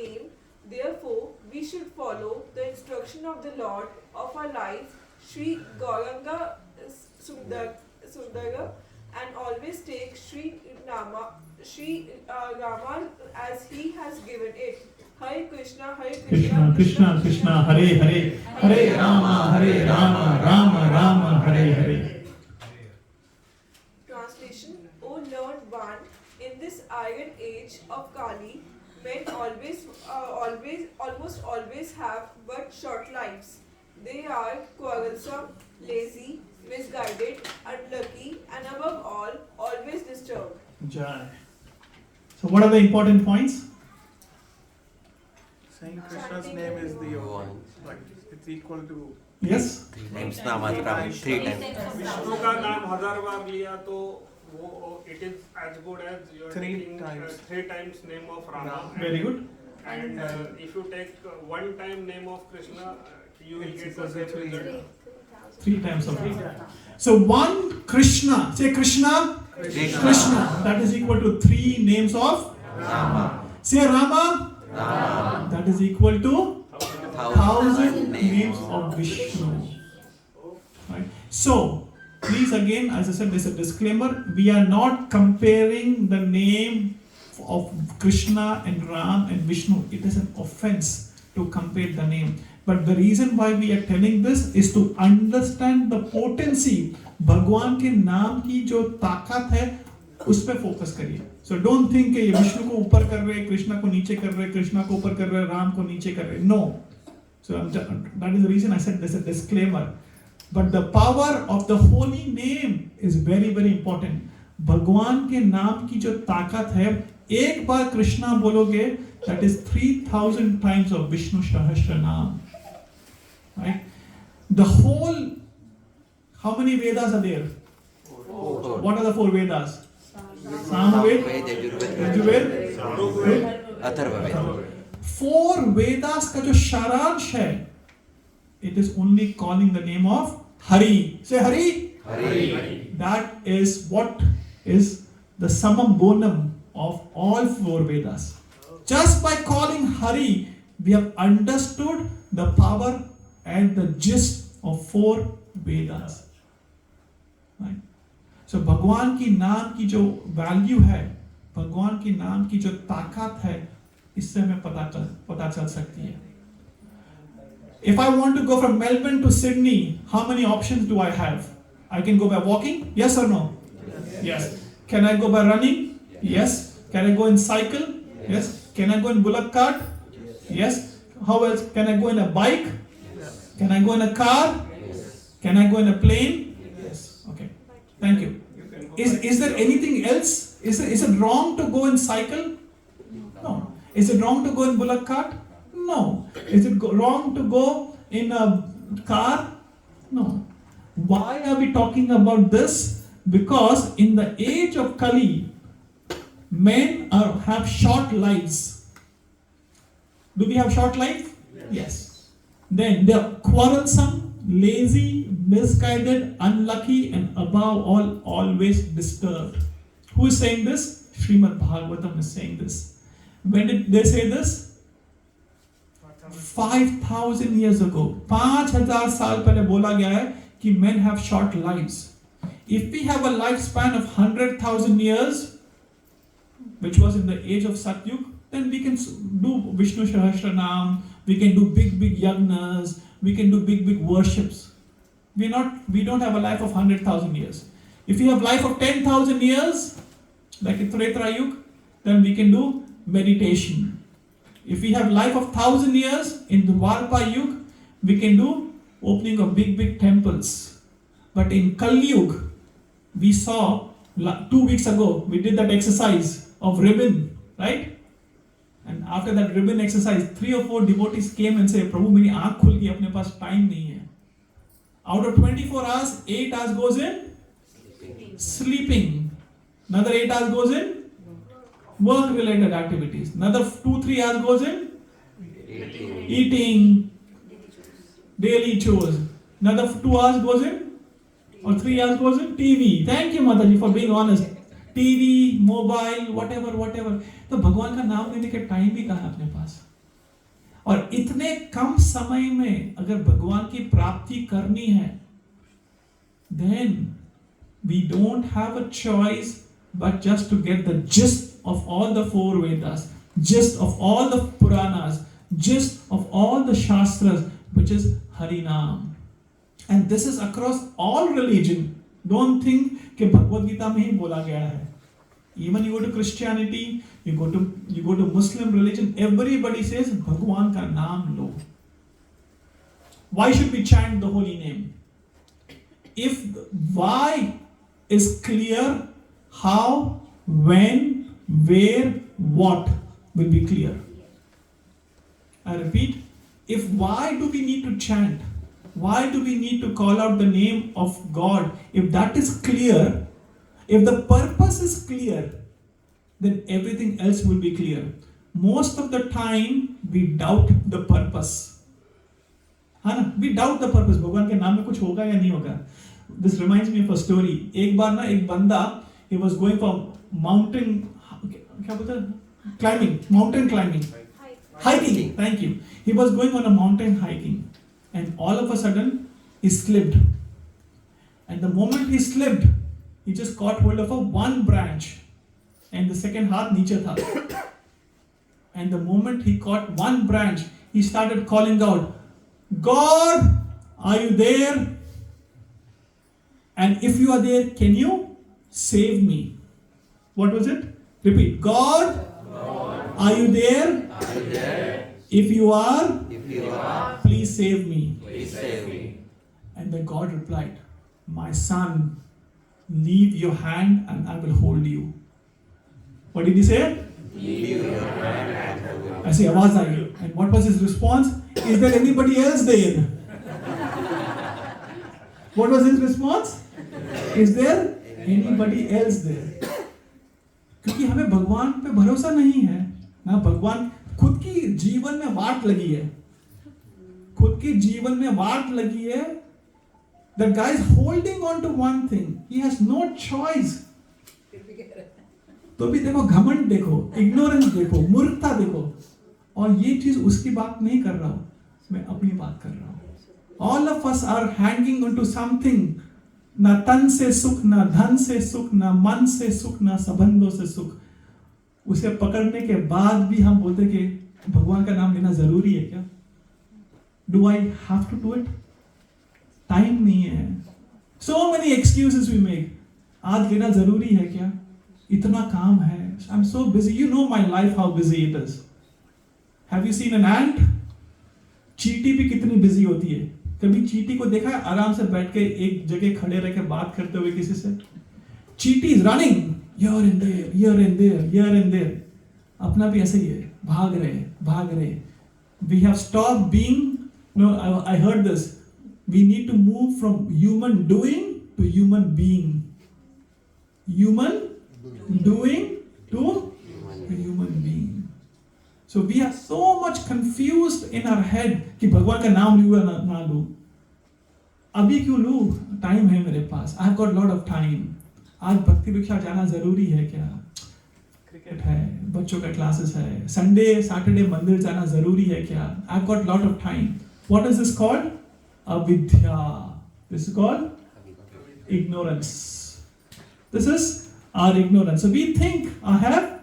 name. Therefore, we should follow the instruction of the Lord of our life, Sri Gauranga Sundara, and always take Sri Rama as he has given it. Hare Krishna, Krishna Krishna Krishna, Hare Hare, Hare Rama, Rama Rama, Hare Hare. Translation: O learned one, in this iron age of Kali, men almost always have but short lives. They are quarrelsome, lazy, misguided, unlucky, and above all, always disturbed. Jai. So what are the important points? Saying Krishna's name is the like it's equal to Yes. 3 times Namatram, 3 times. Vishnu का नाम 1000 बार लिया तो वो it is as good as you are 3 taking times. 3 times name of Rama. Very good. And if you take one time name of Krishna, you will get the same result. 3 times of So one Krishna, say Krishna, Krishna, that is equal to 3 names of Rama. Say Rama, that is equal to 1,000 names of Vishnu. Right? So, please again, as I said, there's a disclaimer. We are not comparing the name of Krishna and Ram and Vishnu. It is an offense to compare the name. But the reason why we are telling this is to understand the potency. भगवान के नाम की जो ताकत है उस पे focus करिए. So don't think कि ये विष्णु को ऊपर कर रहे, कृष्णा को नीचे कर रहे, कृष्णा को ऊपर कर रहे, राम को नीचे कर रहे. No. So that is the reason I said there's a disclaimer. But the power of the holy name is very very important. भगवान के नाम की जो ताकत है, एक बार कृष्णा बोलोगे, that is 3,000 times of Vishnu Sahasranam. Right? The whole, How many Vedas are there? Four. What are the 4 Vedas? Samaved, Yajurved, Atharvaved. 4 Vedas का जो सारांश है, it is only calling the name of Hari. Say Hari. Hari. That is what is the summum bonum of all 4 Vedas. Just by calling Hari, we have understood the power and the gist of 4 Vedas. Right? So भगवान की नाम की जो value है, भगवान की नाम की जो ताकत है, इससे हमें पता चल सकती है. If I want to go from Melbourne to Sydney, how many options do I have? I can go by walking, yes or no? Yes. Can I go by running? Yes. Can I go in cycle? Yes. Can I go in bullock cart? Yes. How else? Can I go in a bike? Can I go in a car? Can I go in a plane? Yes. Okay. Thank you. Is there anything else? Is it wrong to go in cycle? No. Is it wrong to go in bullock cart? No. Is it wrong to go in a car? No. Why are we talking about this? Because in the age of Kali, men have short lives. Do we have short life? Yes. Then they are quarrelsome, lazy, misguided, unlucky, and above all, always disturbed. Who is saying this? Srimad Bhagavatam is saying this. When did they say this? 5,000 years ago. 5,000 साल पहले बोला गया है कि men have short lives. If we have a lifespan of 100,000 years, which was in the age of Satyug, then we can do Vishnu Sahasranam, we can do big yagnas, we can do big worships. We don't have a life of 100,000 years. If we have life of 10,000 years, like in Treta Yuga, then we can do meditation. If we have life of 1,000 years in the Dwarpa Yuga, we can do opening of big temples. But in Kali Yuga, we saw 2 weeks ago, we did that exercise of ribbon, right? And after that ribbon exercise, 3 or 4 devotees came and said, Prabhu, मेरी आँख खुल गई, अपने पास time नहीं है. Out of 24 hours, 8 hours goes in sleeping. Another 8 hours goes in work-related activities. Another 2-3 hours goes in eating, daily chores. Another 2 hours goes in, or 3 hours goes in TV. Thank you, Mataji, for being honest. TV, mobile, whatever. तो भगवान का नाम लेने के time भी कहाँ है अपने पास? और इतने कम समय में अगर भगवान की प्राप्ति करनी है, then we don't have a choice but just to get the gist of all the 4 Vedas, gist of all the Puranas, gist of all the Shastras, which is Harinam. And this is across all religion. Don't think कि Bhagavad Gita में ही बोला गया है. Even you go to Christianity, you go to Muslim religion, everybody says Bhagwan ka naam lo. Why should we chant the holy name? If why is clear, how, when, where, what will be clear. I repeat, why do we need to chant? Why do we need to call out the name of God? If that is clear, if the purpose is clear, then everything else will be clear. Most of the time, we doubt the purpose. We doubt the purpose. भगवान के नाम में कुछ होगा या नहीं होगा. This reminds me of a story. एक बार ना एक बंदा, he was going for mountain, क्या बोलते हैं? Climbing, mountain climbing. Hiking, thank you. He was going on a mountain hiking, and all of a sudden, he slipped. And the moment he slipped, he just caught hold of one branch, and the second हाथ नीचे था. And the moment he caught one branch, he started calling out, God, are you there? And if you are there, can you save me? What was it? Repeat. God, are you there? If you are, please save me. And then God replied, my son, leave your hand and I will hold you. What did he say? Leave your hand and I will hold you. ऐसी आवाज आई. And what was his response? Is there anybody else there? What was his response? Is there anybody else there? क्योंकि हमें भगवान पे भरोसा नहीं है ना, भगवान खुद की जीवन में वाट लगी है, खुद की जीवन में वाट लगी है. That guy is holding on to one thing. He has no choice. तो भी देखो घमंड देखो, इग्नोरेंस देखो, मूर्खता देखो. और ये चीज उसकी बात नहीं कर रहा हूं, मैं अपनी बात कर रहा हूं. All of us are hanging on to something. ना तन से सुख, ना धन से सुख, ना मन से सुख, ना संबंधों से सुख. उसे पकड़ने के बाद भी हम बोलते कि भगवान का नाम लेना जरूरी है क्या? Do I have to do it? Time नहीं है. So many excuses we make. आज लेना जरूरी है क्या? इतना काम है. I'm so busy. You know my life, how busy it is. Have you seen an ant? चींटी भी कितनी बिजी होती है. कभी चींटी को देखा है आराम से बैठ के एक जगह खड़े रह के बात करते हुए किसी से? चींटी is running here and there, here and there, here and there. अपना भी ऐसे ही है, भाग रहे. We have stopped being. No, I heard this. We need to move from human doing to human being. Human doing to human being. So we are so much confused in our head कि भगवान का नाम लूँ या ना लूँ. अभी क्यों लूँ? टाइम है मेरे पास. I've got lot of time. आज भक्ति वृक्षा जाना जरूरी है क्या? क्रिकेट है, बच्चों का क्लासेस है, संडे सैटरडे मंदिर जाना जरूरी है क्या? I've got lot of time. What is this called? Avidya. This is called ignorance. This is our ignorance. So we think I have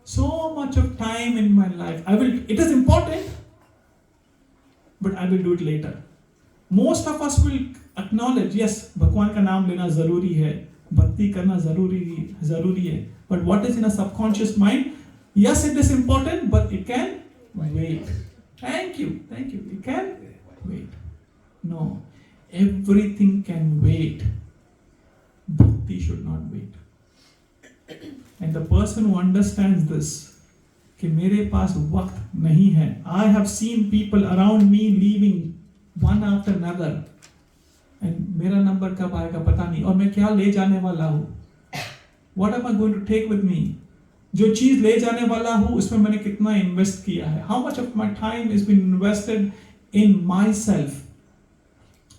so much of time in my life. It is important, but I will do it later. Most of us will acknowledge, yes, भगवान का नाम लेना जरूरी है, भक्ति करना जरूरी है. But what is in a subconscious mind? Yes, it is important, but it can wait. Thank you. It can wait. No, everything can wait. Bhakti should not wait. And the person who understands this, कि मेरे पास वक्त नहीं है. I have seen people around me leaving one after another. And मेरा number कब आएगा पता नहीं, और मैं क्या ले जाने वाला हूँ. What am I going to take with me? जो चीज ले जाने वाला हूँ उसमें मैंने कितना इन्वेस्ट किया है. How much of my time has been invested in myself?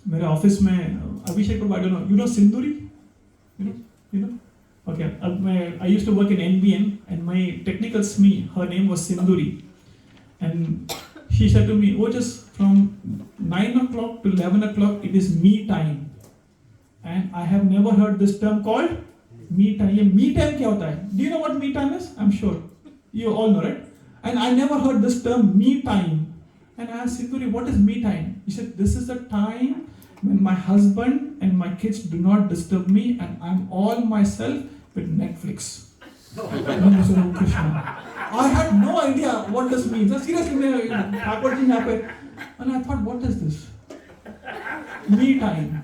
मेरे ऑफिस में अभिषेक को, I don't know, you know सिंदूरी? You know? Okay, I used to work in NBN and my technical SME, her name was Sinduri. And she said to me, oh, just from 9 o'clock to 11 o'clock, it is me time. And I have never heard this term called me time. ये me time क्या होता है? Do you know what me time is? I'm sure. You all know, right? And I never heard this term me time. And I asked Sinduri, what is me time? He said, this is the time when my husband and my kids do not disturb me and I'm all myself with Netflix. I had no idea what this means. Seriously, backward thing happened. And I thought, what is this? Me time.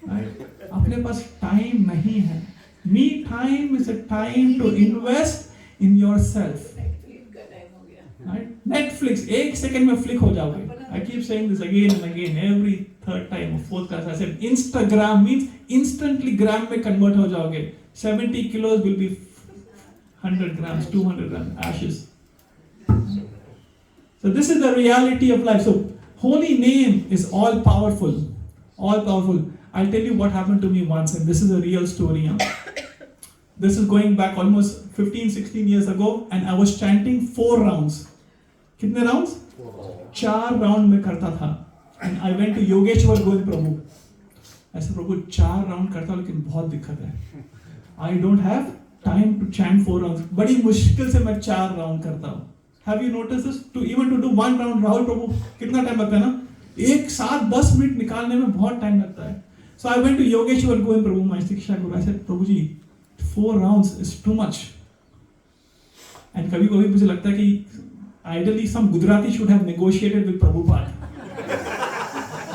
Right? अपने पास time नहीं है. Me time is a time to invest in yourself. Right? Netflix, एक second में flick हो जाओगे. I keep saying this again and again, every third time or fourth class. I said Instagram means instantly gram में convert हो जाओगे. 70 kilos will be 100 grams, 200 grams ashes. So this is the reality of life. So holy name is all powerful, all powerful. I'll tell you what happened to me once, and this is a real story. This is going back almost 15-16 years ago, and I was chanting 4 rounds. कितने rounds? 4 round में करता था. And I went to Yogeshwar Govind प्रभु. ऐसे प्रभु 4 round करता हूँ लेकिन बहुत दिक्कत है. I don't have time to chant 4 rounds. बड़ी मुश्किल से मैं 4 round करता हूँ. Have you noticed this? To do 1 round, Rahul प्रभु कितना टाइम लगता है ना? एक साथ 10 मिनट निकालने में बहुत टाइम लगता है. So I went to Yogeshwar Govind Prabhu, my शिक्षा गुरु. I said, Prabhu ji 4 rounds is too much. And कभी-कभी मुझे लगता है कि ideally some Gujarati should have negotiated with Prabhupada.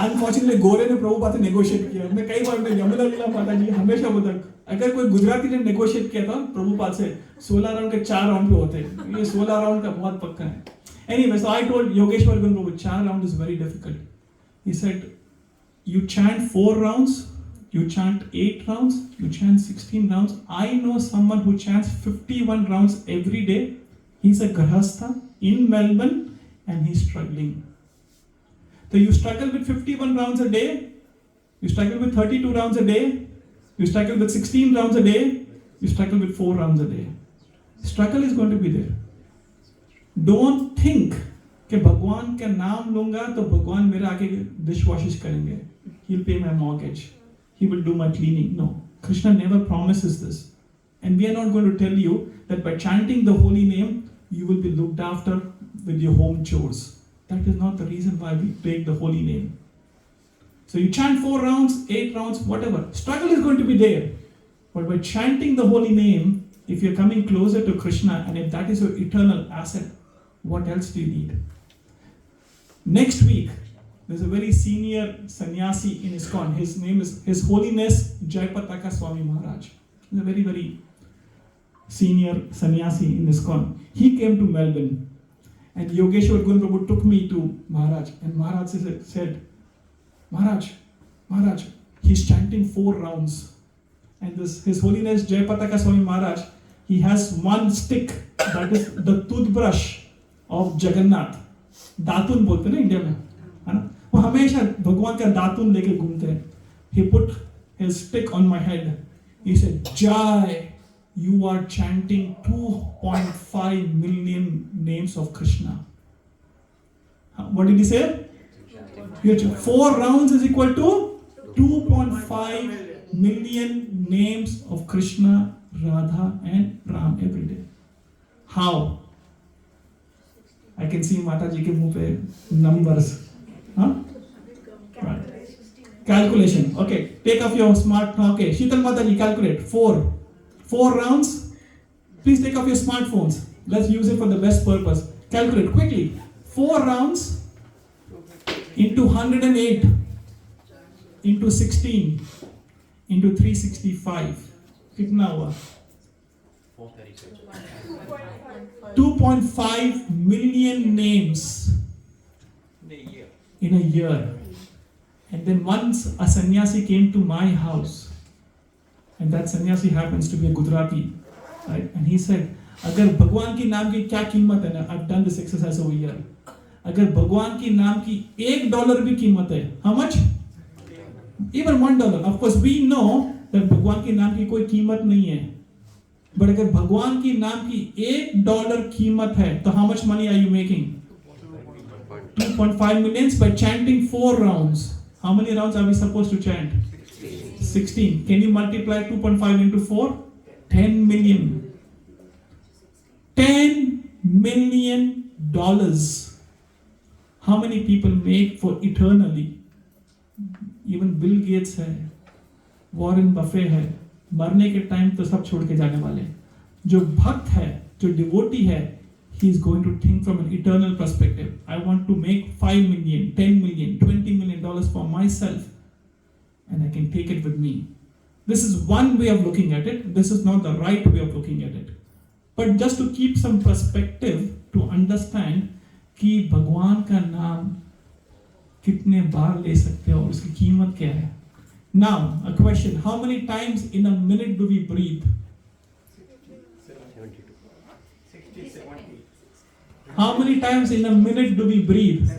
Unfortunately गोरे ने प्रभुपाद से negotiate किया. मैं कई बार यमुना लीला माता जी हमेशा बोलता, अगर कोई गुजराती ने negotiate किया था प्रभुपाद से 16 राउंड के 4 राउंड पे होते. ये 16 राउंड का बहुत पक्का है. Anyway, so I told Yogeshwar Gun Prabhu 4 round is very difficult. He said, You chant 4 rounds, you chant 8 rounds, you chant 16 rounds. I know someone who chants 51 rounds every day. He's a grahastha in Melbourne and he's struggling. So you struggle with 51 rounds a day, you struggle with 32 rounds a day, you struggle with 16 rounds a day, you struggle with 4 rounds a day. Struggle is going to be there. Don't think कि भगवान का नाम लूंगा तो भगवान मेरे आगे डिशवॉशेस करेंगे. He'll pay my mortgage. He will do my cleaning. No. Krishna never promises this. And we are not going to tell you that by chanting the holy name, you will be looked after with your home chores. That is not the reason why we take the holy name. So you chant 4 rounds, 8 rounds, whatever. Struggle is going to be there. But by chanting the holy name, if you're coming closer to Krishna and if that is your eternal asset, what else do you need? Next week, there's a very senior sannyasi in ISKCON. His name is His Holiness Jayapataka Swami Maharaj. He's a very, very senior sannyasi in ISKCON. He came to Melbourne. And Yogeshwar Gun Prabhu took me to Maharaj. And Maharaj said, Maharaj, he's chanting 4 rounds. And this His Holiness Jayapataka Swami Maharaj, he has one stick, that is the toothbrush of Jagannath. दातुन बोलते ना India में, है ना? वो हमेशा भगवान का दातुन लेके घूमते हैं. He put his stick on my head. He said, Jai, you are chanting 2.5 million names of Krishna. What did he say? 4 rounds is equal to 2.5 million names of Krishna, Radha and Ram every day. How? I can see Mataji ke muh pe numbers. Huh? Right. Calculation. Okay. Take off your smart. Okay. Sheetal Mataji, calculate. 4 rounds. Please take off your smartphones. Let's use it for the best purpose. Calculate quickly. 4 rounds into 108 into 16 into 365. Kitna hua? 2.5 million names in a year. And then once a sannyasi came to my house, and that sannyasi happens to be a Gujarati, right? And he said, अगर भगवान की नाम की क्या कीमत है ना? I've done this exercise over here. अगर भगवान की नाम की $1 भी कीमत है, how much? Even $1. Of course, we know that भगवान की नाम की कोई कीमत नहीं है. But अगर भगवान की नाम की $1 कीमत है, तो how much money are you making? 2.5 millions by chanting 4 rounds. How many rounds are we supposed to chant? 16. Can you multiply 2.5 into 4? 10 million. $10 million. How many people make for eternally? Even Bill Gates है, Warren Buffett है, मरने के time तो सब छोड़ के जाने वाले. जो भक्त है, जो devotee है, he is going to think from an eternal perspective. I want to make 5 million, 10 million, 20 million dollars for myself, and I can take it with me. This is one way of looking at it. This is not the right way of looking at it. But just to keep some perspective, to understand कि भगवान का नाम कितने बार ले सकते हो और उसकी कीमत क्या है. Now, a question. How many times in a minute do we breathe? 60, 70. How many times in a minute do we breathe?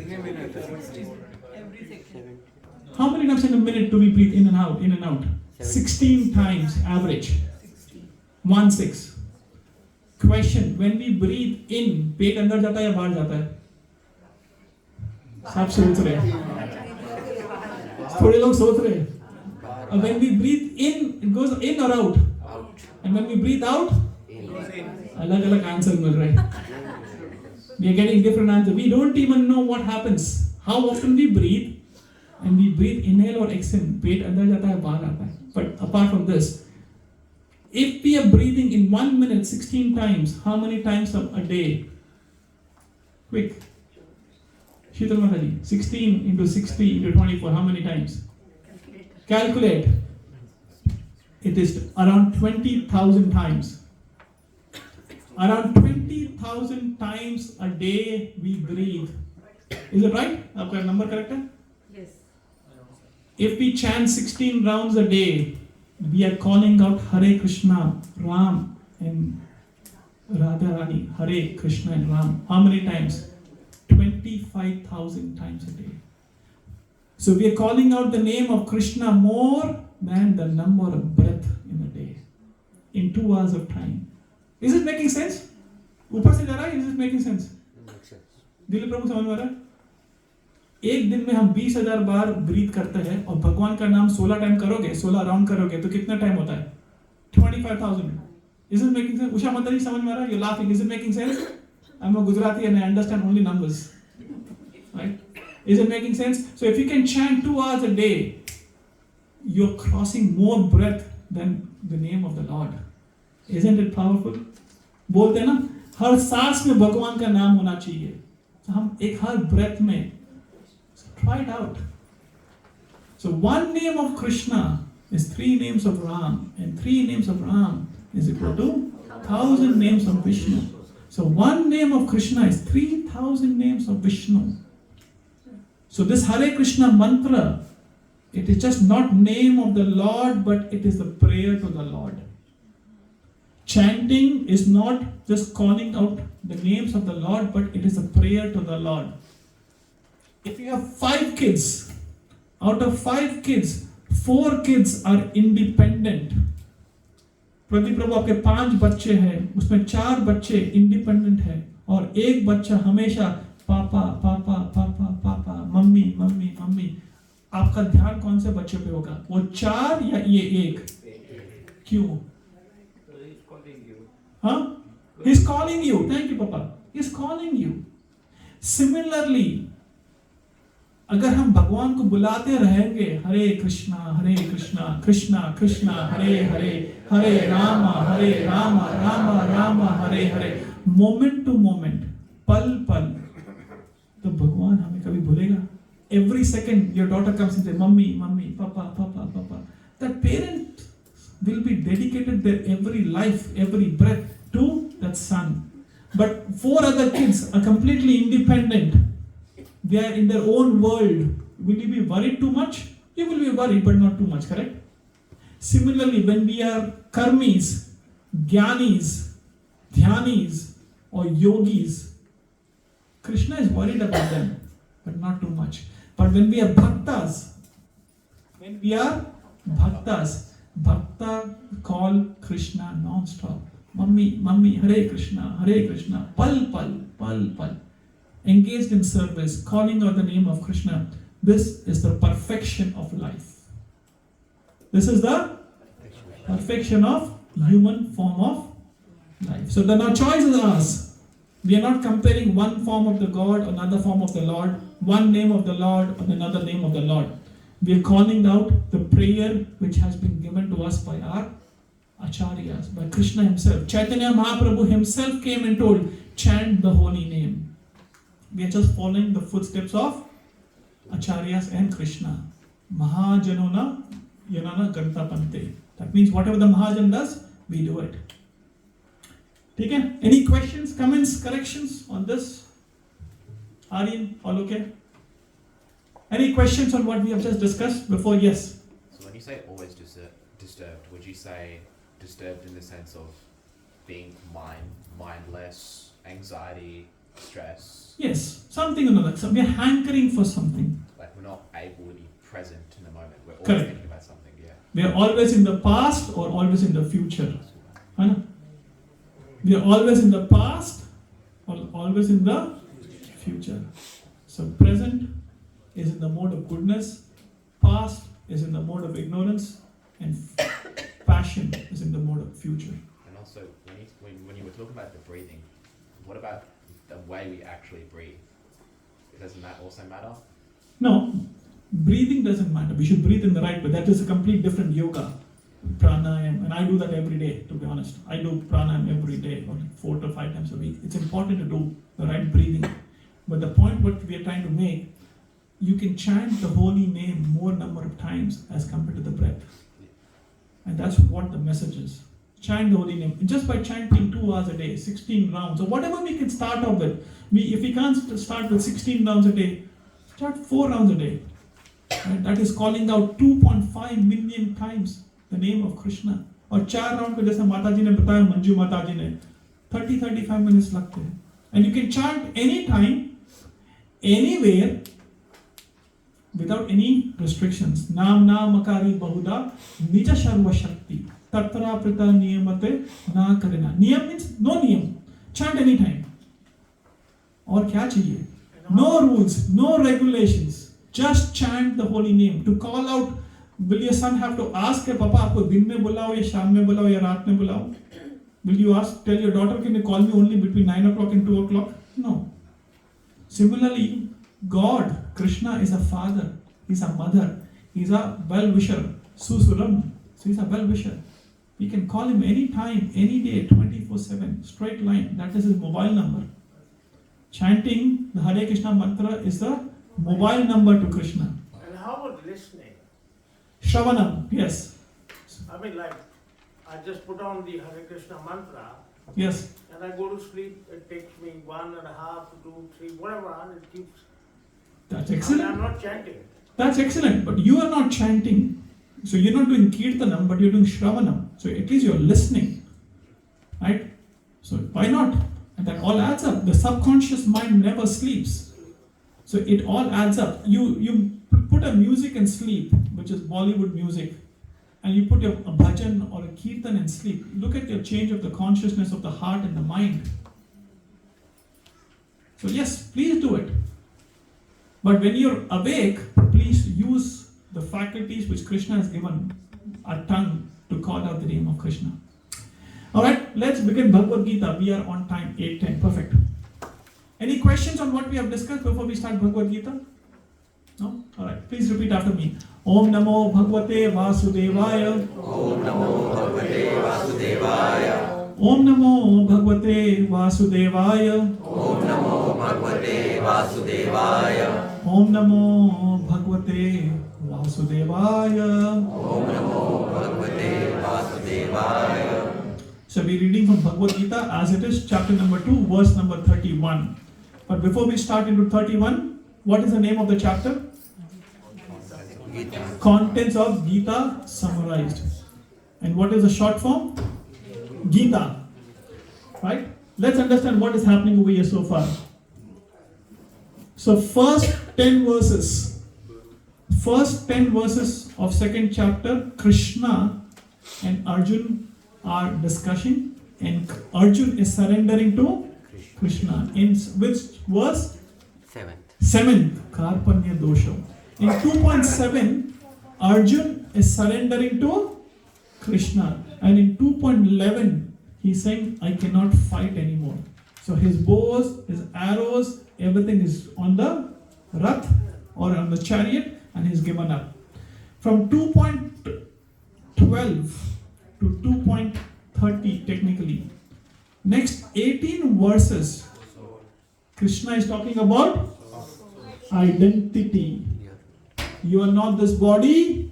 How many times in a minute do we breathe in and out, in and out? 16 times average. 1/6. Question. When we breathe in, पेट अंदर जाता है या बाहर जाता है? सब सोच रहे हैं. थोड़े लोग सोच रहे हैं. When we breathe in, it goes in or out? And when we breathe out, अलग-अलग आंसर मिल रहे हैं. We are getting different answers. We don't even know what happens. How often we breathe, and we breathe inhale or exhale. पेट अंदर जाता है, बाहर आता है. But apart from this, if we are breathing in 1 minute 16 times, how many times a day? Quick. Sheetal Mataji, 16 into 60 into 24, how many times? Calculate. It is around 20,000 times. Around 20,000 times a day we breathe. Is it right? आपका number correct है? Yes. If we chant 16 rounds a day, we are calling out Hare Krishna, Ram and Radharani, Hare Krishna and Ram. How many times? 25,000 times a day. So we are calling out the name of Krishna more than the number of breath in a day, in 2 hours of time. Is it making sense? ऊपर से जा रहा है? Is it making sense? Dilip प्रभु समझ में आ रहा है? एक दिन में हम 20,000 बार ब्रीथ करते हैं और भगवान का नाम 16 टाइम करोगे, 16 राउंड करोगे तो कितना टाइम होता है? 25,000. Is it making sense? Usha माता जी समझ में आ रहा है? You're laughing. Is it making sense? I'm a Gujarati and I understand only numbers. Right? Is it making sense? So if you can chant 2 hours a day, you're crossing more breath than the name of the Lord. Isn't it powerful? बोलते हैं ना, हर सांस में भगवान का नाम होना चाहिए. तो हम एक हर breath में, try it out. So one name of Krishna is 3 names of Ram, and 3 names of Ram is equal to 1,000 names of Vishnu. So one name of Krishna is 3,000 names of Vishnu. So this Hare Krishna mantra, it is just not name of the Lord, but it is the prayer to the Lord. Chanting is not just calling out the names of the Lord, but it is a prayer to the Lord. If you have 5 kids, out of 5 kids, 4 kids are independent. Pradeep प्रभु आपके 5 बच्चे हैं, उसमें 4 बच्चे independent हैं और 1 बच्चा हमेशा पापा पापा पापा पापा, मम्मी मम्मी मम्मी. आपका ध्यान कौन से बच्चे पे होगा? वो 4 या ये 1? क्यों? हाँ? He's calling you. Thank you, Papa. He's calling you. Similarly, अगर हम भगवान को बुलाते रहेंगे, हरे कृष्णा कृष्णा कृष्णा हरे हरे, हरे Rama Rama Rama Hare Hare, moment to moment, पल पल, तो भगवान हमें कभी भूलेगा? Every second your daughter comes and says, mummy mummy, papa papa papa. That parent will be dedicated their every life, every breath to that son. But 4 other kids are completely independent. They are in their own world. Will you be worried too much? You will be worried, but not too much, correct? Similarly, when we are karmis, jnanis, dhyanis, or yogis, Krishna is worried about them, but not too much. But when we are bhaktas, bhakta call Krishna non-stop. Mummy, Hare Krishna, pal pal. Engaged in service, calling out the name of Krishna. This is the perfection of life. This is the perfection of human form of life. So then our choice is ours. We are not comparing one form of the God or another form of the Lord, one name of the Lord or another name of the Lord. We are calling out the prayer which has been given to us by our acharyas, by Krishna himself. Chaitanya Mahaprabhu himself came and told, chant the holy name. We are just following the footsteps of acharyas and Krishna. Mahajanona yanana ganta pante. That means whatever the Mahajan does, we do it. Okay? Any questions, comments, corrections on this? Aryan, all okay? Any questions on what we have just discussed before? Yes. So when you say always disturbed, would you say disturbed in the sense of being mindless, anxiety, stress? Yes, something or another. So we are hankering for something. Like we're not able to be present in the moment. We're always Correct. thinking about something, yeah. We are always in the past or always in the future. We are always in the past or always in the future. So present is in the mode of goodness, past is in the mode of ignorance, and passion is in the mode of future. And also, when you were talking about the breathing, what about the way we actually breathe? Doesn't that also matter? No, breathing doesn't matter. We should breathe in the right way. That is a complete different yoga, pranayam, and I do that every day, to be honest. I do pranayam every day, or 4 to 5 times a week. It's important to do the right breathing. But the point what we are trying to make, you can chant the holy name more number of times as compared to the breath. And that's what the message is. Chant the holy name. Just by chanting 2 hours a day, 16 rounds, or whatever we can start off with. If we can't start with 16 rounds a day, start 4 rounds a day. Right? That is calling out 2.5 million times the name of Krishna. और 4 round को जैसे माता जी ने बताया, मंजू माता जी ने 30-35 minutes लगते हैं. And you can chant anytime, anywhere, without any restrictions. Nam namakari bahuda nija sharva shakti tatra prita niyamate na karina. Niyam means no niyam. Chant anytime. और क्या चाहिए? No rules, no regulations. Just chant the holy name. To call out, will your son have to ask कि पापा आपको दिन में बुलाओ या शाम में बुलाओ या रात में बुलाओ? Will you ask, tell your daughter, can you call me only between 9 o'clock and 2 o'clock? No. Similarly, God, Krishna is a father, he's a mother, he's a well-wisher, Susuram, so he's a well-wisher. We can call him any time, any day, 24/7, straight line. That is his mobile number. Chanting the Hare Krishna mantra is the mobile number to Krishna. And how about listening? Shravanam, yes. I mean, like, I just put on the Hare Krishna mantra. Yes. And I go to sleep. It takes me 1.5, 2, 3, whatever, and it keeps. That's excellent. I'm not chanting. That's excellent, but you are not chanting. So you're not doing Kirtanam, but you're doing Shravanam. So at least you're listening. Right? So why not? And that all adds up. The subconscious mind never sleeps. So it all adds up. You put a music and sleep, which is Bollywood music, and you put a bhajan or a kirtan and sleep. Look at your change of the consciousness of the heart and the mind. So yes, please do it. But when you're awake, please use the faculties which Krishna has given, a tongue, to call out the name of Krishna. Alright, let's begin Bhagavad Gita. We are on time, 8:10. Perfect. Any questions on what we have discussed before we start Bhagavad Gita? No? Alright, please repeat after me. Om Namo Bhagavate Vasudevaya. Om Namo Bhagavate Vasudevaya. Om Namo Bhagavate Vasudevaya. Om Namo Bhagavate Vasudevaya. Om Namo Bhagavate Vasudevaya. Om Namo Bhagavate Vasudevaya. So we're reading from Bhagavad Gita as it is, chapter number 2, verse number 31. But before we start into 31, what is the name of the chapter? Gita. Contents of Gita summarized. And what is the short form? Gita. Right? Let's understand what is happening over here so far. So first 10 verses. First 10 verses of second chapter, Krishna and Arjun are discussing, and Arjun is surrendering to Krishna. In which verse? 7th, Karpanya Dosha. In 2.7, Arjun is surrendering to Krishna. And in 2.11, he's saying, I cannot fight anymore. So his bows, his arrows, everything is on the rath or on the chariot, and he's given up. From 2.12 to 2.30 technically. Next 18 verses, Krishna is talking about identity. You are not this body,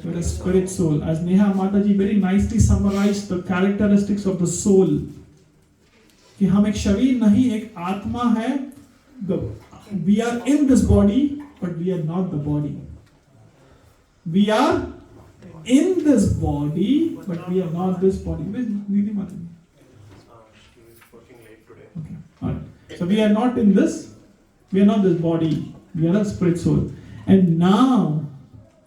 you are a spirit soul. As Neha Mataji very nicely summarized the characteristics of the soul. कि हम एक शरीर नहीं, एक आत्मा है. We are in this body, but we are not the body. We are in this body, but we are not this body. Where's Nidhi Mataji? She's working late today. Okay. Alright. So we are not in this, we are not this body, we are a spirit soul. And now,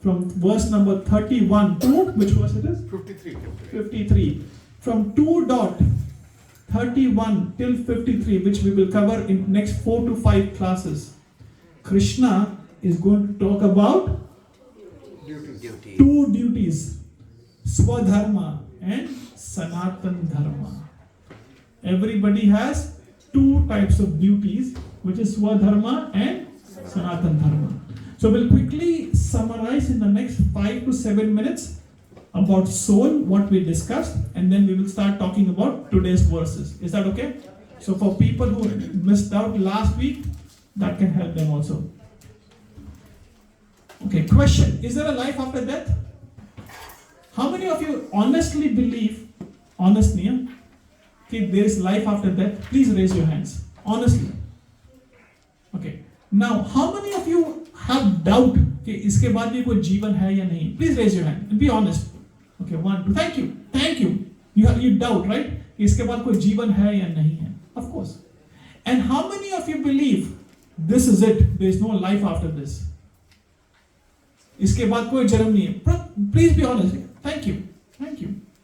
from verse number 31 to, which verse it is? 53. From 2.31 till 53, which we will cover in next 4 to 5 classes, Krishna is going to talk about two duties, Swadharma and Sanatan Dharma. Everybody has two types of duties, which is Swadharma and Sanatan Dharma. So we'll quickly summarize in the next 5 to 7 minutes about soul, what we discussed, and then we will start talking about today's verses. Is that okay? So for people who missed out last week, that can help them also. Okay, question. Is there a life after death? How many of you honestly believe, honestly, okay, there is life after death? Please raise your hands. Honestly. Okay. Now, how many of you have doubt कि इसके बाद भी कोई जीवन है या नहीं, please raise your hand and be honest. Okay, 1, 2, thank you. You doubt, right? कि इसके बाद कोई जीवन है या नहीं है? Of course. And how many of you believe this is it? There is no life after this. इसके बाद कोई जन्म नहीं है. Please be honest. Thank you,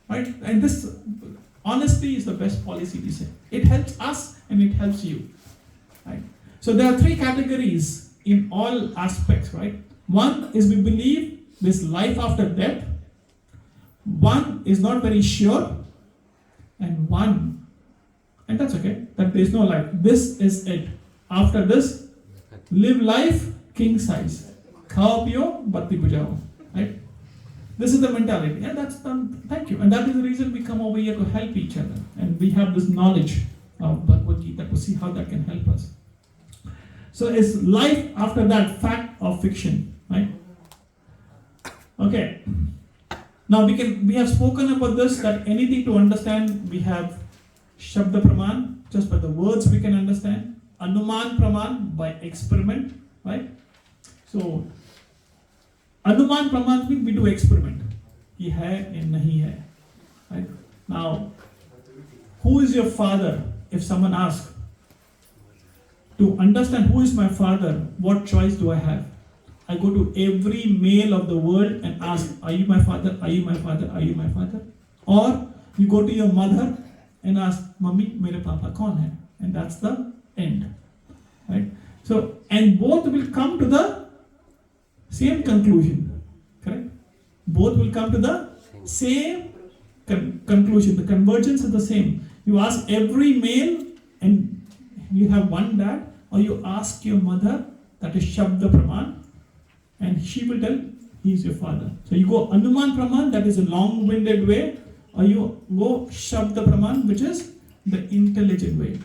right? And this honesty is the best policy, we say. It helps us and it helps you, right? So there are 3 categories in all aspects, right? One is we believe this life after death. One is not very sure, and that's okay, that there is no life. This is it. After this, live life king size. Khao piyo, batti bujao, right? This is the mentality, and that's thank you. And that is the reason we come over here to help each other, and we have this knowledge of Bhagavad Gita to see how that can help us. So is life after that fact or fiction, right? Okay. Now we have spoken about this, that anything to understand, we have Shabda Praman, just by the words we can understand. Anuman Praman, by experiment, right? So Anuman Praman means we do experiment. Ki hai and nahi hai, right? Now, who is your father? If someone asks, to understand who is my father, what choice do I have? I go to every male of the world and ask, are you my father? Are you my father? Are you my father? Or you go to your mother and ask, Mummy, mere papa kaun hai? And that's the end, right? So, and both will come to the same conclusion, correct? Both will come to the same conclusion. The convergence is the same. You ask every male and you have one dad, or you ask your mother, that is Shabda Praman, and she will tell he is your father. So you go Anuman Praman, that is a long-winded way, or you go Shabda Praman, which is the intelligent way.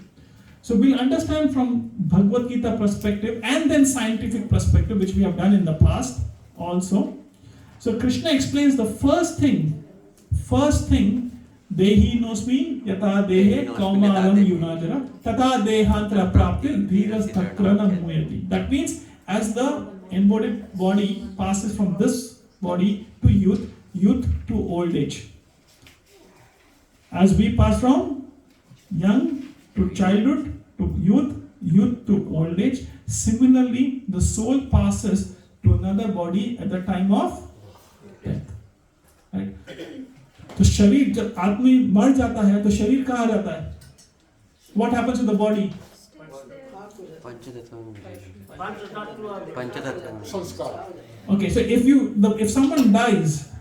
So we'll understand from Bhagavad Gita perspective and then scientific perspective, which we have done in the past also. So Krishna explains the first thing, Dehi nosmi yata dehe kaumaram yunajara tata dehantra prapti dhiras takrana muyati. That means as the embodied body passes from this body to youth to old age. As we pass from young to childhood to youth to old age, similarly the soul passes to another body at the time of death, right? तो शरीर जब आदमी मर जाता है तो शरीर कहाँ जाता है? What happens to the body? Okay, so if someone dies,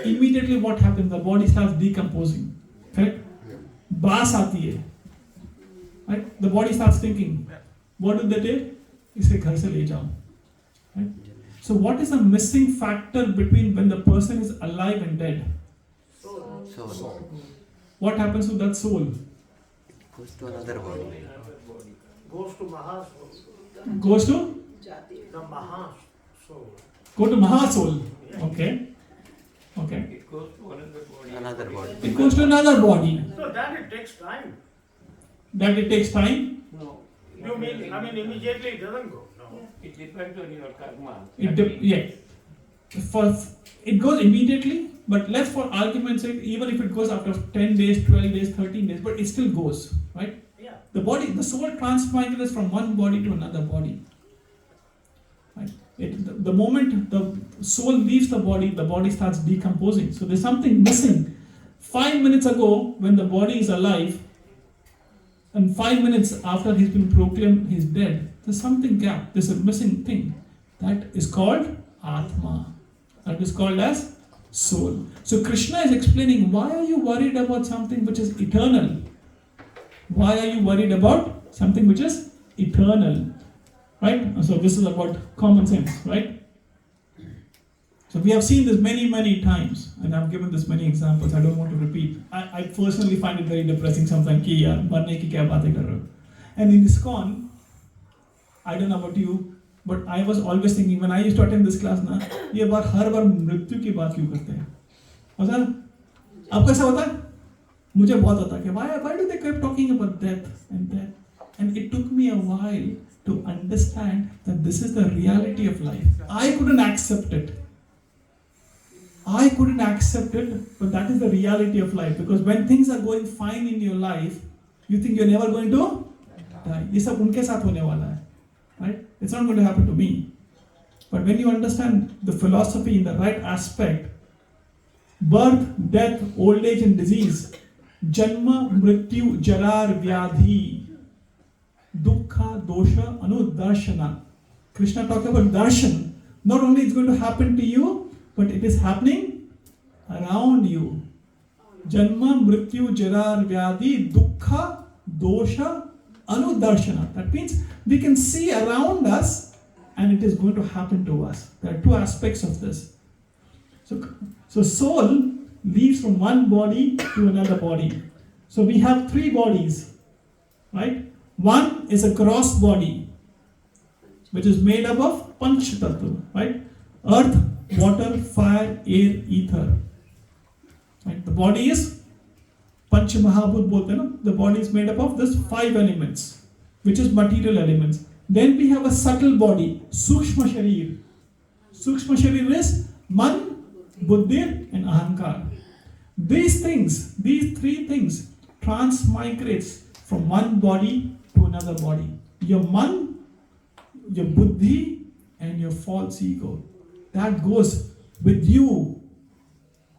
immediately what happens? The body starts decomposing, correct? बास आती है, right? The body starts thinking, what do they do? इसे घर से ले जाओ, right? So what is the missing factor between when the person is alive and dead? Soul. What happens to that soul? Goes to another body. Goes to Mahasoul. Goes to? The Mahasoul. Go to Mahasoul. Okay. It goes to another body. It goes to another body. So that it takes time. That it takes time? No. You mean, immediately it doesn't go? No. It depends on your karma. It goes immediately, but let's for argument's sake, even if it goes after 10 days, 12 days, 13 days, but it still goes, right? Yeah. The soul transmigrates from one body to another body. Right? The moment the soul leaves the body starts decomposing. So there's something missing. 5 minutes ago, when the body is alive, and 5 minutes after he's been proclaimed he's dead, there's something gap, there's a missing thing. That is called Atma. That is called as soul. So Krishna is explaining, why are you worried about something which is eternal? Why are you worried about something which is eternal? Right? So this is about common sense, right? So we have seen this many times, and I've given this many examples. I don't want to repeat. I personally find it very depressing sometimes. Ki yaar, marne ki kya baatein kar rahe ho? And in ISKCON, I don't know about you, but I was always thinking, when I used to attend this class ना, ये हर बार मृत्यु की बात क्यों करते हैं? होता है? आपको ऐसा होता है? मुझे बहुत होता है कि why do they keep talking about death? And it took me a while to understand that this is the reality of life. I couldn't accept it. But that is the reality of life. Because when things are going fine in your life, you think you're never going to die. ये सब उनके साथ होने वाला है, right? It's not going to happen to me. But when you understand the philosophy in the right aspect, birth, death, old age and disease, janma, mrityu, jarar, vyadhi, dukkha, dosha, anudarshana. Krishna talked about darshan. Not only it's going to happen to you, but it is happening around you. Janma, mrityu, jarar, vyadhi, dukkha, dosha, anudarshana. That means we can see around us and it is going to happen to us. There are two aspects of this. So soul leaves from one body to another body. So we have three bodies, right? One is a gross body, which is made up of Panch Tattva, right? Earth, water, fire, air, ether. Right? The body is Panch Mahabhut bolte na? The body is made up of these 5 elements, which is material elements. Then we have a subtle body, Sukshma Sharir. Sukshma Sharir is Man, Buddhi and Ahankar. These three things transmigrates from one body to another body. Your Man, your Buddhi and your false ego. That goes with you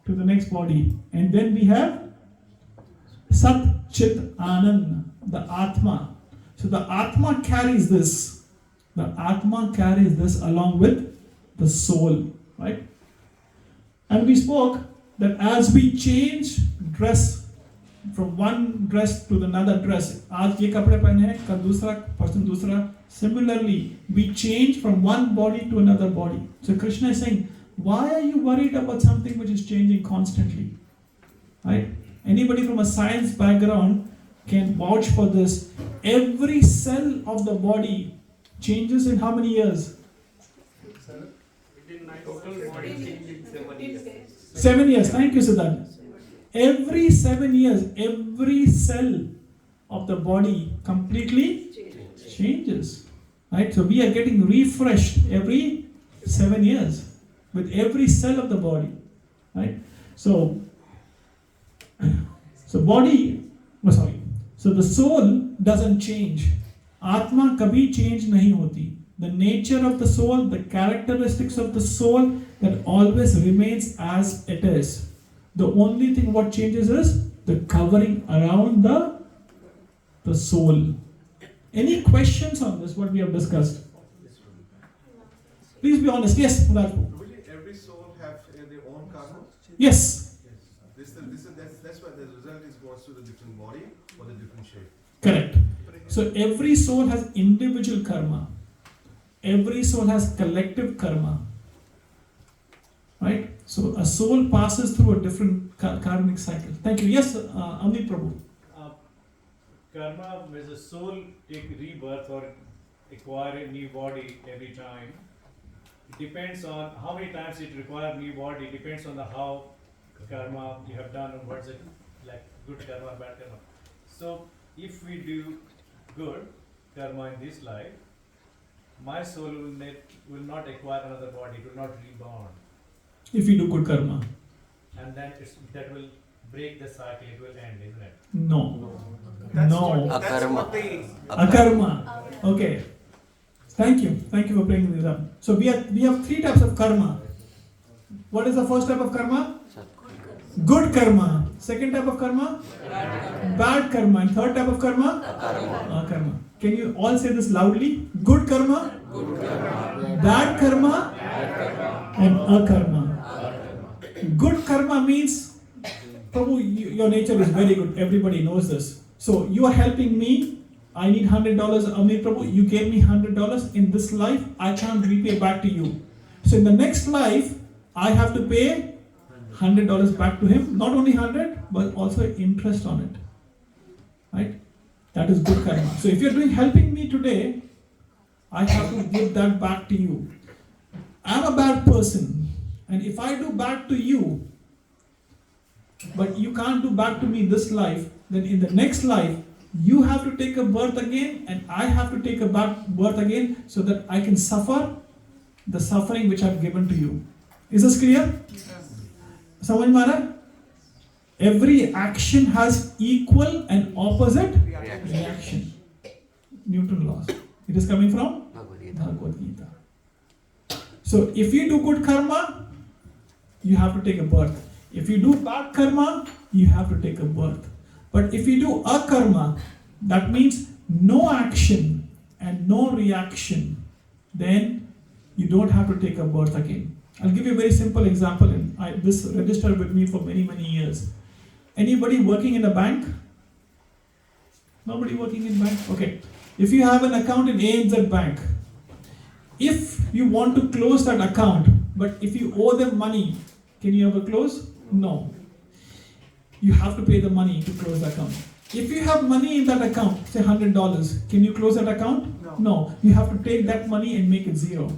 to the next body. And then we have Sat Chit Anand, the Atma. So the Atma carries this. The Atma carries this along with the soul, right? And we spoke that as we change dress from one dress to another dress, आज ये कपड़े पहने हैं, कल दूसरा person दूसरा. Similarly, we change from one body to another body. So Krishna is saying, why are you worried about something which is changing constantly? Right? Anybody from a science background can vouch for this. Every cell of the body changes in how many years? 7 years. Thank you, Siddharth. Every 7 years, every cell of the body completely changes. Right? So we are getting refreshed every 7 years with every cell of the body. Right? So the soul doesn't change. Atma kabhi change nahi hoti. The nature of the soul, the characteristics of the soul, that always remains as it is. The only thing what changes is the covering around the soul. Any questions on this, what we have discussed? Please be honest. Yes, Rajput. Will every soul have their own karma? Yes. That's why the result goes to the different body or the different shape. Correct. So every soul has individual karma. Every soul has collective karma. Right? So a soul passes through a different karmic cycle. Thank you. Yes, Amit Prabhu. Karma, as a soul take rebirth or acquire a new body every time. It depends on how many times it requires new body. It depends on how karma you have done and what's it like, good karma, bad karma. So if we do good karma in this life, my soul will not acquire another body, it will not reborn. If you do good karma. And then that will break the cycle, it will end, isn't it? No. That's No. what- that's what they- Akarma. Okay. Thank you for bringing this up. So we have 3 types of karma. What is the first type of karma? Good karma. Second type of karma? Bad karma. And third type of karma? Akarma. Can you all say this loudly? Good karma, bad karma, and akarma. Good karma means, Prabhu, your nature is very good. Everybody knows this. So you are helping me. I need $100. Amit Prabhu, you gave me $100 in this life. I can't repay back to you. So in the next life, I have to pay $100 back to him. Not only 100, but also interest on it. Right? That is good karma. So if you're helping me today, I have to give that back to you. I'm a bad person, and if I do bad to you, but you can't do back to me this life, then in the next life, You have to take a birth again, and I have to take a birth again, so that I can suffer the suffering which I've given to you. Is this clear? समझ में आ रहा है? Every action has equal and opposite reaction. Newton laws. It is coming from Bhagavad Gita. So if you do good karma, you have to take a birth. If you do bad karma, you have to take a birth. But if you do akarma, that means no action and no reaction, then you don't have to take a birth again. I'll give you a very simple example, and this registered with me for many, many years. Anybody working in a bank? Nobody working in bank? Okay. If you have an account in ANZ Bank, if you want to close that account, but if you owe them money, can you ever close? No. You have to pay the money to close the account. If you have money in that account, say $100, can you close that account? No. You have to take that money and make it zero.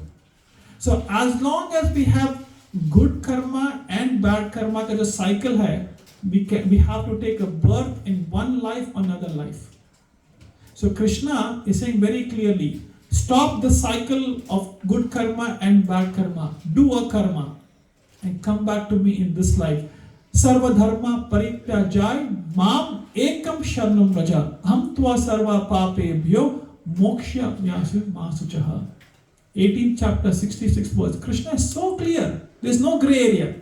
So as long as we have good karma and bad karma ka jo cycle hai, we have to take a birth in one life or another life. So Krishna is saying very clearly, stop the cycle of good karma and bad karma. Do a karma and come back to me in this life. Sarva dharma parityajay mam ekam sharanam vraja ham tva sarva papebhyo moksha vyasu masuchaha. 18th chapter 66 verse. Krishna is so clear. There is no gray area.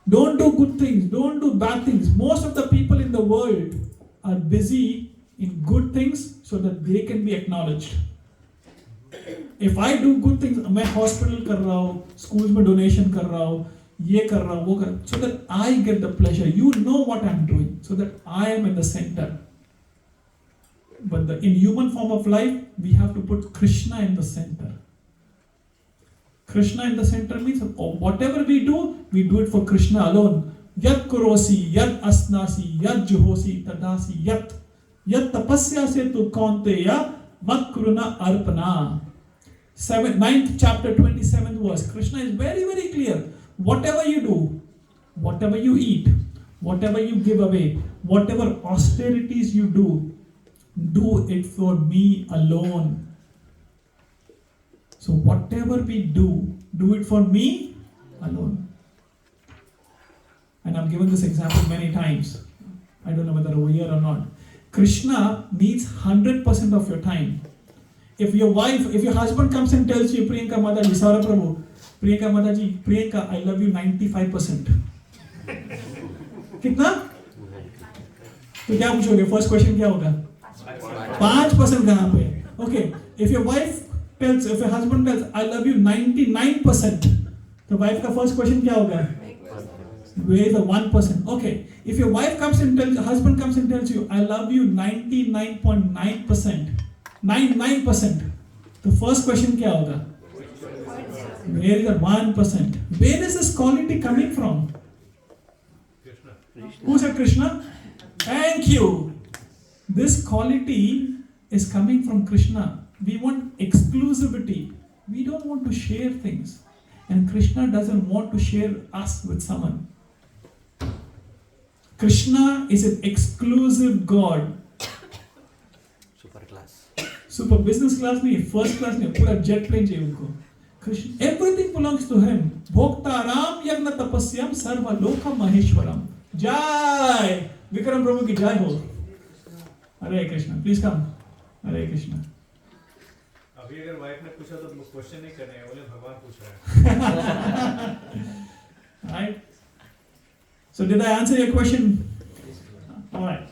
Don't do good things. Don't do bad things. Most of the people in the world are busy in good things so that they can be acknowledged. If I do good things, मैं hospital कर रहा हूँ, schools में donation कर रहा हूँ, ये कर रहा हूँ, वो कर रहा हूँ, so that I get the pleasure. You know what I'm doing, so that I am in the center. But in human form of life, we have to put Krishna in the center. Krishna in the center means whatever we do it for Krishna alone. Yat kurosi, yat asnasi, yat juhosi, tadasi, yat tapasya se tu kaunteya mat kuruna arpana. 9th chapter 27th verse. Krishna is very, very clear. Whatever you do, whatever you eat, whatever you give away, whatever austerities you do it for me alone. So whatever we do it for me alone. And I've given this example many times. I don't know whether over here or not. Krishna needs 100% of your time. If your husband comes and tells you, Priyanka Mataji, Saura Prabhu, Priyanka Mataji, Priyanka, I love you 95%. कितना? तो क्या पूछोगे? First question क्या होगा? 5% कहाँ पे? Okay, if your husband tells, I love you 99%, the wife का first question क्या होगा? Where is the 1%? Okay, if your husband comes and tells you, I love you 99.9%, 99%, the first question क्या होगा? Where is the 1%? Where is this quality coming from? Krishna. Who said Krishna? Thank you. This quality is coming from Krishna. We want exclusivity. We don't want to share things. And Krishna doesn't want to share us with someone. Krishna is an exclusive God. Super business class नहीं, first class नहीं, पूरा jet plane चाहिए उनको. Krishna, everything belongs to him. Bhoktaram yagna tapasyam sarva loka maheshwaram. Jai! Vikram Prabhu ki jai ho. Hare Krishna, please come. Hare Krishna. अभी अगर wife ने पूछा तो क्वेश्चन नहीं करने हैं, बोले भगवान पूछ रहा है. Right? So did I answer your question? All right.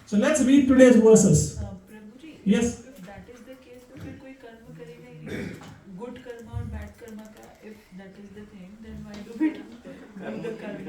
So let's read today's verses. Prabhuji, yes. If that is the case, तो फिर कोई कर्म करेगा ही नहीं. Good karma और bad karma का, if that is the thing, then why do we do the karma?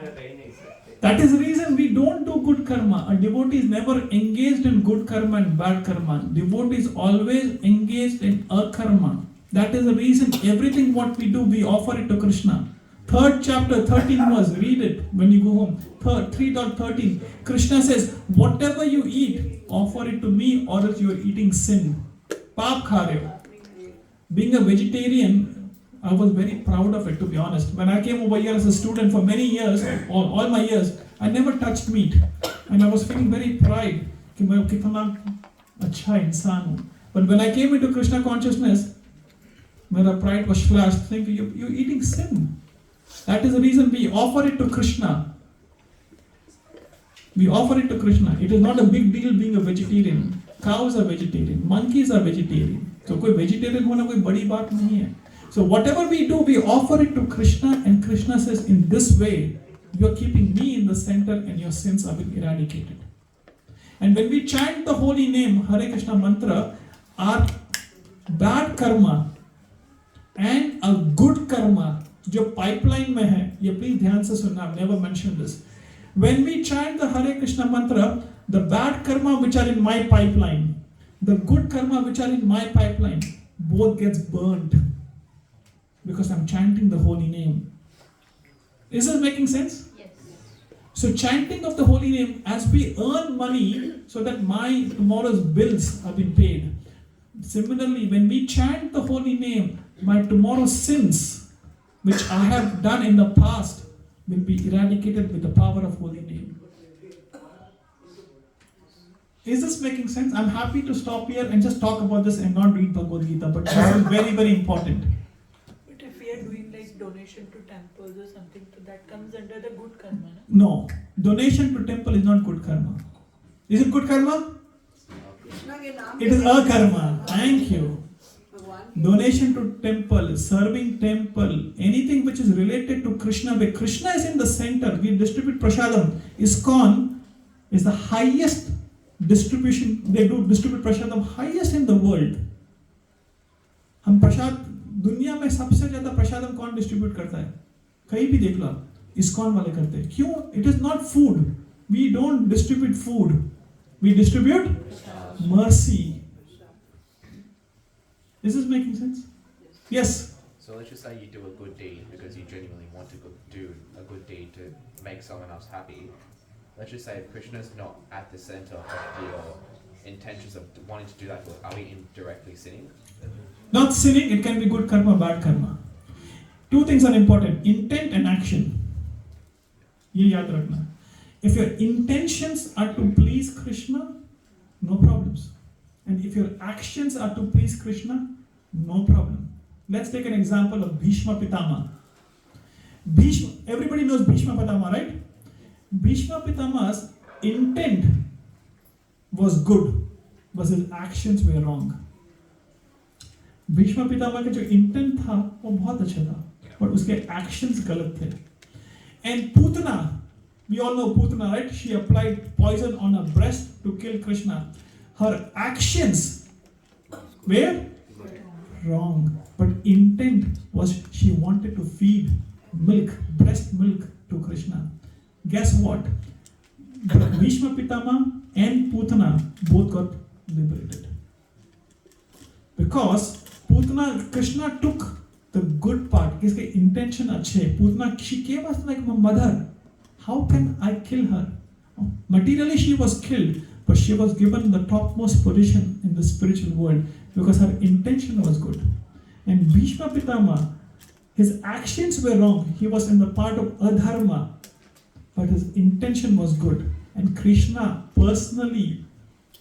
That is the reason we don't do good karma. A devotee is never engaged in good karma and bad karma. Devotee is always engaged in akarma. That is the reason everything what we do, we offer it to Krishna. 3rd chapter, 13 verse, read it when you go home. 3.13, Krishna says, whatever you eat, offer it to me or else you are eating sin. Paap kha rahe ho. Being a vegetarian, I was very proud of it, to be honest. When I came over here as a student for many years, all my years, I never touched meat. And I was feeling very pride. कि मैं कितना अच्छा इंसान हूँ. But when I came into Krishna consciousness, मेरा pride was flashed, thinking you're eating sin. That is the reason we offer it to Krishna. We offer it to Krishna. It is not a big deal being a vegetarian. Cows are vegetarian. Monkeys are vegetarian. So कोई vegetarian होना कोई बड़ी बात नहीं है. So whatever we do, we offer it to Krishna, and Krishna says, in this way, you are keeping me in the center and your sins are being eradicated. And when we chant the holy name, Hare Krishna mantra, our bad karma and a good karma, जो pipeline में है, ये please ध्यान से सुनना, I've never mentioned this. When we chant the Hare Krishna mantra, the bad karma which are in my pipeline, the good karma which are in my pipeline, both gets burnt. Because I'm chanting the holy name. Is this making sense? Yes. So chanting of the holy name, as we earn money so that my tomorrow's bills have been paid. Similarly, when we chant the holy name, my tomorrow's sins, which I have done in the past, will be eradicated with the power of holy name. Is this making sense? I'm happy to stop here and just talk about this and not read Bhagavad Gita, but this is very, very important. If we are doing like donation to temples or something, so that comes under the good karma, No, donation to temple is not good karma. Is it good karma? It is a karma. Thank you. Donation to temple, serving temple, anything which is related to Krishna, where Krishna is in the center, we distribute prasadam. ISKCON is the highest distribution, they do distribute prasadam highest in the world. हम प्रसाद दुनिया में सबसे ज्यादा प्रसादम कौन distribute करता है? कहीं भी देख लो आप, ISKCON वाले करते हैं. क्यों? It is not food. We don't distribute food. We distribute mercy. Is this making sense? Yes. So let's just say you do a good deed because you genuinely want to do a good deed to make someone else happy. Let's just say if Krishna is not at the center of your intentions of wanting to do that, are we indirectly sinning? Not sinning, it can be good karma, bad karma. Two things are important, intent and action. ये याद रखना. If your intentions are to please Krishna, no problems. And if your actions are to please Krishna, no problem. Let's take an example of Bhishma Pitama. Everybody knows Bhishma Pitama, right? Bhishma Pitama's intent was good, but his actions were wrong. Bhishma Pitamah का जो intent था वो बहुत अच्छा था, but उसके actions गलत थे. And Putana, we all know Putana, right? She applied poison on her breast to kill Krishna. Her actions were wrong, but intent was she wanted to feed milk, breast milk to Krishna. Guess what? Bhishma Pitama and Putana both got liberated. Because Putana, Krishna took the good part, his intention अच्छे. Putana, she came as like my mother. How can I kill her? Materially she was killed, but she was given the topmost position in the spiritual world because her intention was good. And Bhishma Pitama, his actions were wrong. He was in the part of adharma, but his intention was good. And Krishna personally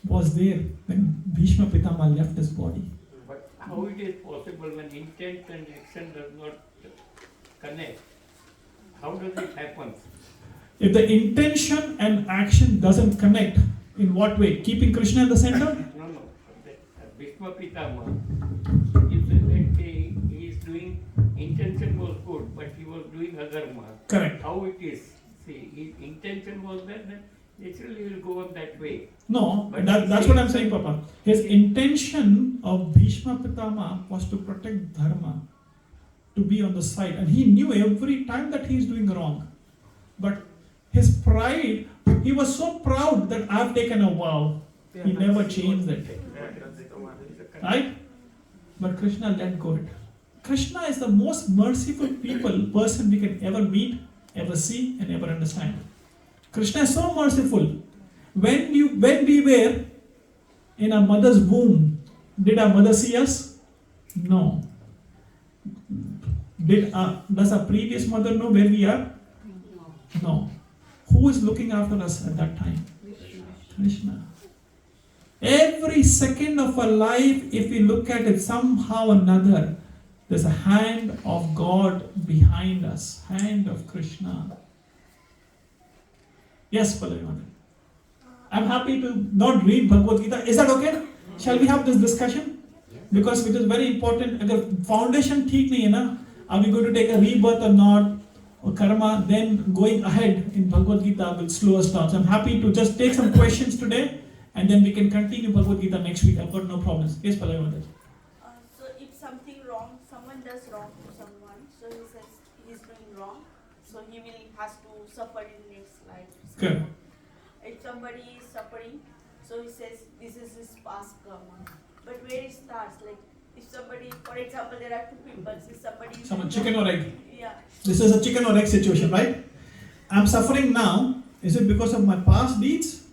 was there when Bhishma Pitama left his body. But how it is possible when intent and action does not connect? How does it happen? If the intention and action doesn't connect, in what way? Keeping Krishna in the center? No. Bhishma Pitama, you said that he is doing, intention was good, but he was doing adharma. Correct. How it is? See, his intention was that, then naturally he will go on that way. No, But that's what I'm saying, Papa. His intention of Bhishma Pitama was to protect dharma, to be on the side. And he knew every time that he is doing wrong. But his pride, he was so proud that I've taken a vow. He never changed that. Right? But Krishna let go it. Krishna is the most merciful person we can ever meet, ever see, and ever understand. Krishna is so merciful. When we were in our mother's womb, did our mother see us? No. Does our previous mother know where we are? No. Who is looking after us at that time? Krishna. Every second of our life, if we look at it somehow or another, there's a hand of God behind us, hand of Krishna. Yes, Pallavi. I'm happy to not read Bhagavad Gita. Is that okay? Shall we have this discussion? Because it is very important. If the foundation theek nahi hai na, are we going to take a rebirth or not, or karma, then going ahead in Bhagavad Gita will slow us down. So I'm happy to just take some questions today, and then we can continue Bhagavad Gita next week. I've got no problems. Yes, Pallavi. So if something wrong, someone does wrong to someone, so he says he's doing wrong, so he will has to suffer in next life. Good. If somebody is suffering, so he says this is his past karma. But where it starts, like if somebody, for example, there are two people, if somebody is Some chicken or egg. Yeah. This is a chicken or egg situation, right? I'm suffering now. Is it because of my past deeds,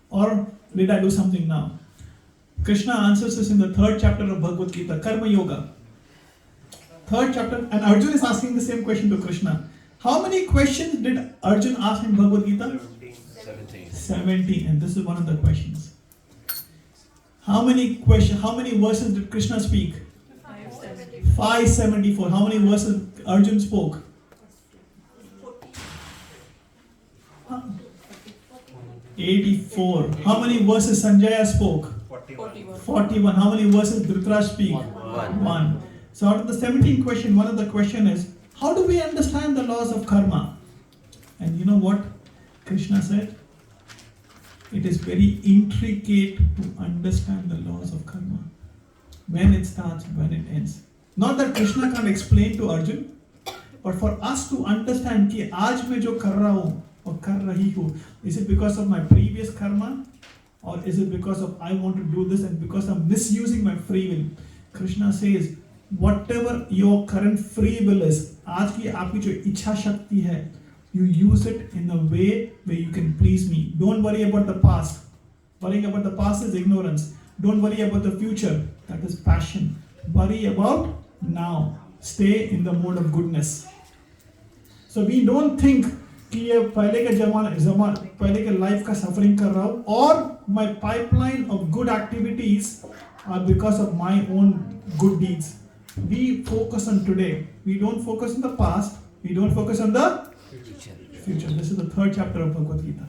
or did I do something now? Krishna answers this in the 3rd chapter of Bhagavad Gita, Karma Yoga. 3rd chapter, and Arjun is asking the same question to Krishna. How many questions did Arjun ask in Bhagavad Gita? 17. And this is one of the questions. How many verses did Krishna speak? 574. How many verses Arjun spoke? 84. How many verses Sanjaya spoke? 41. How many verses Dhritarashtra speak? 1. So out of the 17 question, one of the question is, how do we understand the laws of karma? And you know what Krishna said? It is very intricate to understand the laws of karma. When it starts, when it ends. Not that Krishna can't explain to Arjun, but for us to understand कि आज मैं जो कर रहा हूँ और कर रही हूँ, is it because of my previous karma, or is it because of I want to do this and because I'm misusing my free will? Krishna says, whatever your current free will is, आज की आपकी जो इच्छा शक्ति है, you use it in a way where you can please me. Don't worry about the past. Worrying about the past is ignorance. Don't worry about the future. That is passion. Worry about now. Stay in the mode of goodness. So we don't think कि ये पहले के life का suffering कर रहा हूँ, or my pipeline of good activities are because of my own good deeds. We focus on today. We don't focus on the past. We don't focus on the future. This is the 3rd chapter of Bhagavad Gita.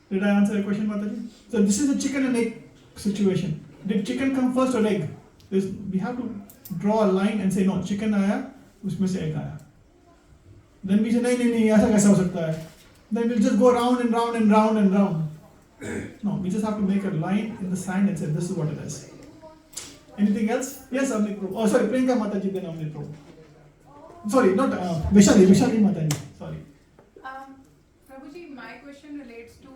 Did I answer your question, Mataji? So this is a chicken and egg situation. Did chicken come first or egg? We have to draw a line and say no, chicken आया, उसमें से egg आया. Then we say नहीं, ऐसा कैसा हो सकता है? Then we'll just go round and round and round and round. No, we just have to make a line in the sand and say this is what it is. Anything else? Yes, Amrit Prabhu. Oh, sorry, Priyanka Mataji, then Amrit Prabhu. Sorry, not Vishali Mataji. Sorry. Prabhuji, my question relates to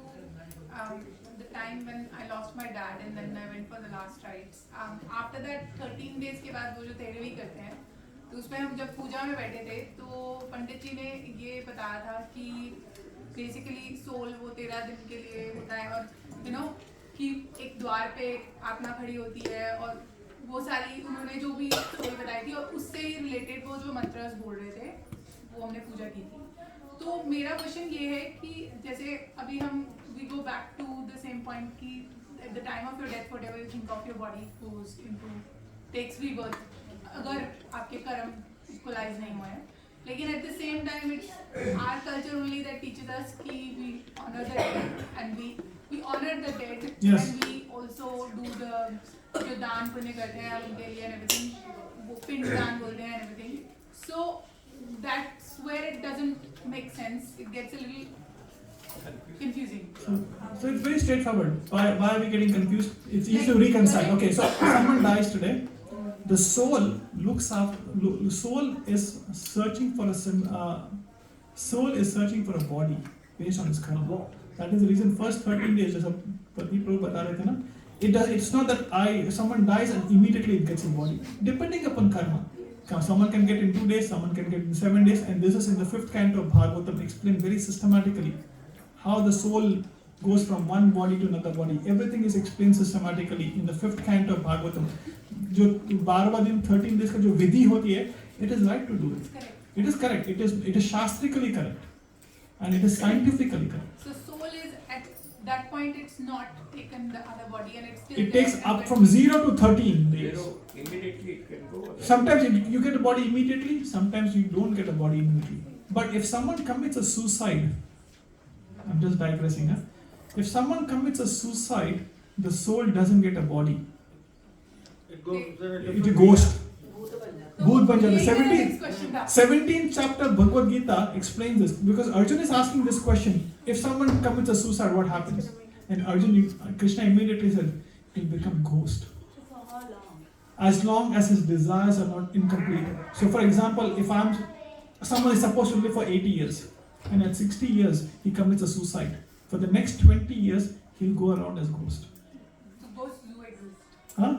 the time when I lost my dad and then I went for the last rites. After that 13 days के बाद वो जो तेरहवीं करते हैं, तो उसमें हम जब पूजा में बैठे थे तो पंडित जी ने ये बताया था कि बेसिकली सोल वो 13 दिन के लिए होता है, और कि एक द्वार पे आत्मा खड़ी होती है, और वो सारी उन्होंने जो भी स्टोरी बताई थी और उससे ही रिलेटेड वो जो मंत्रस बोल रहे थे वो हमने पूजा की थी. तो मेरा क्वेश्चन ये है कि जैसे अभी हम we go back to the same point कि at the time of your death whatever you think of your body goes into takes rebirth, अगर आपके कर्म इक्वलाइज नहीं हुए हैं. लेकिन at the same time it's our culture only that teaches us कि we honour the dead and we honour the dead and we also do the जो दान पुण्य करते हैं उनके लिए एंड एवरीथिंग, वो पिंड दान बोलते हैं and everything. So that's where it doesn't make sense. It gets a little confusing. So it's very straightforward. Why are we getting confused? It's easy to reconcile. Okay, so someone dies today. The soul looks after. Soul is searching for a body based on its karma. That is the reason. First 13 days, जैसा Bhakti Prabhu बता रहे थे ना. It's not that someone dies and immediately it gets a body. Depending upon karma. Someone can get in 2 days, someone can get in 7 days, and this is in the 5th canto of Bhagavatam explained very systematically how the soul goes from one body to another body. Everything is explained systematically in the 5th canto of Bhagavatam. जो 12वां दिन 13 days का जो विधि होती है, it is right to do it. It is correct. It is shastrically correct, and it is scientifically correct. So soul is at that point it's not taken the other body and it's still It there takes and up when- from 0 to 13 days. Zero, immediately it can go. Sometimes you get a body immediately, sometimes you don't get a body immediately. But if someone commits a suicide, I'm just digressing, huh? If someone commits a suicide, the soul doesn't get a body. It goes. It's a ghost. Bhoot ban jata. यही मेरा next question था. 17th chapter Bhagavad Gita explains this because Arjuna is asking this question: if someone commits a suicide, what happens? And Krishna immediately said, he'll become ghost. As long as his desires are not incomplete. So, for example, if someone is supposed to live for 80 years, and at 60 years he commits a suicide, for the next 20 years he'll go around as ghost. So ghosts do exist. Huh?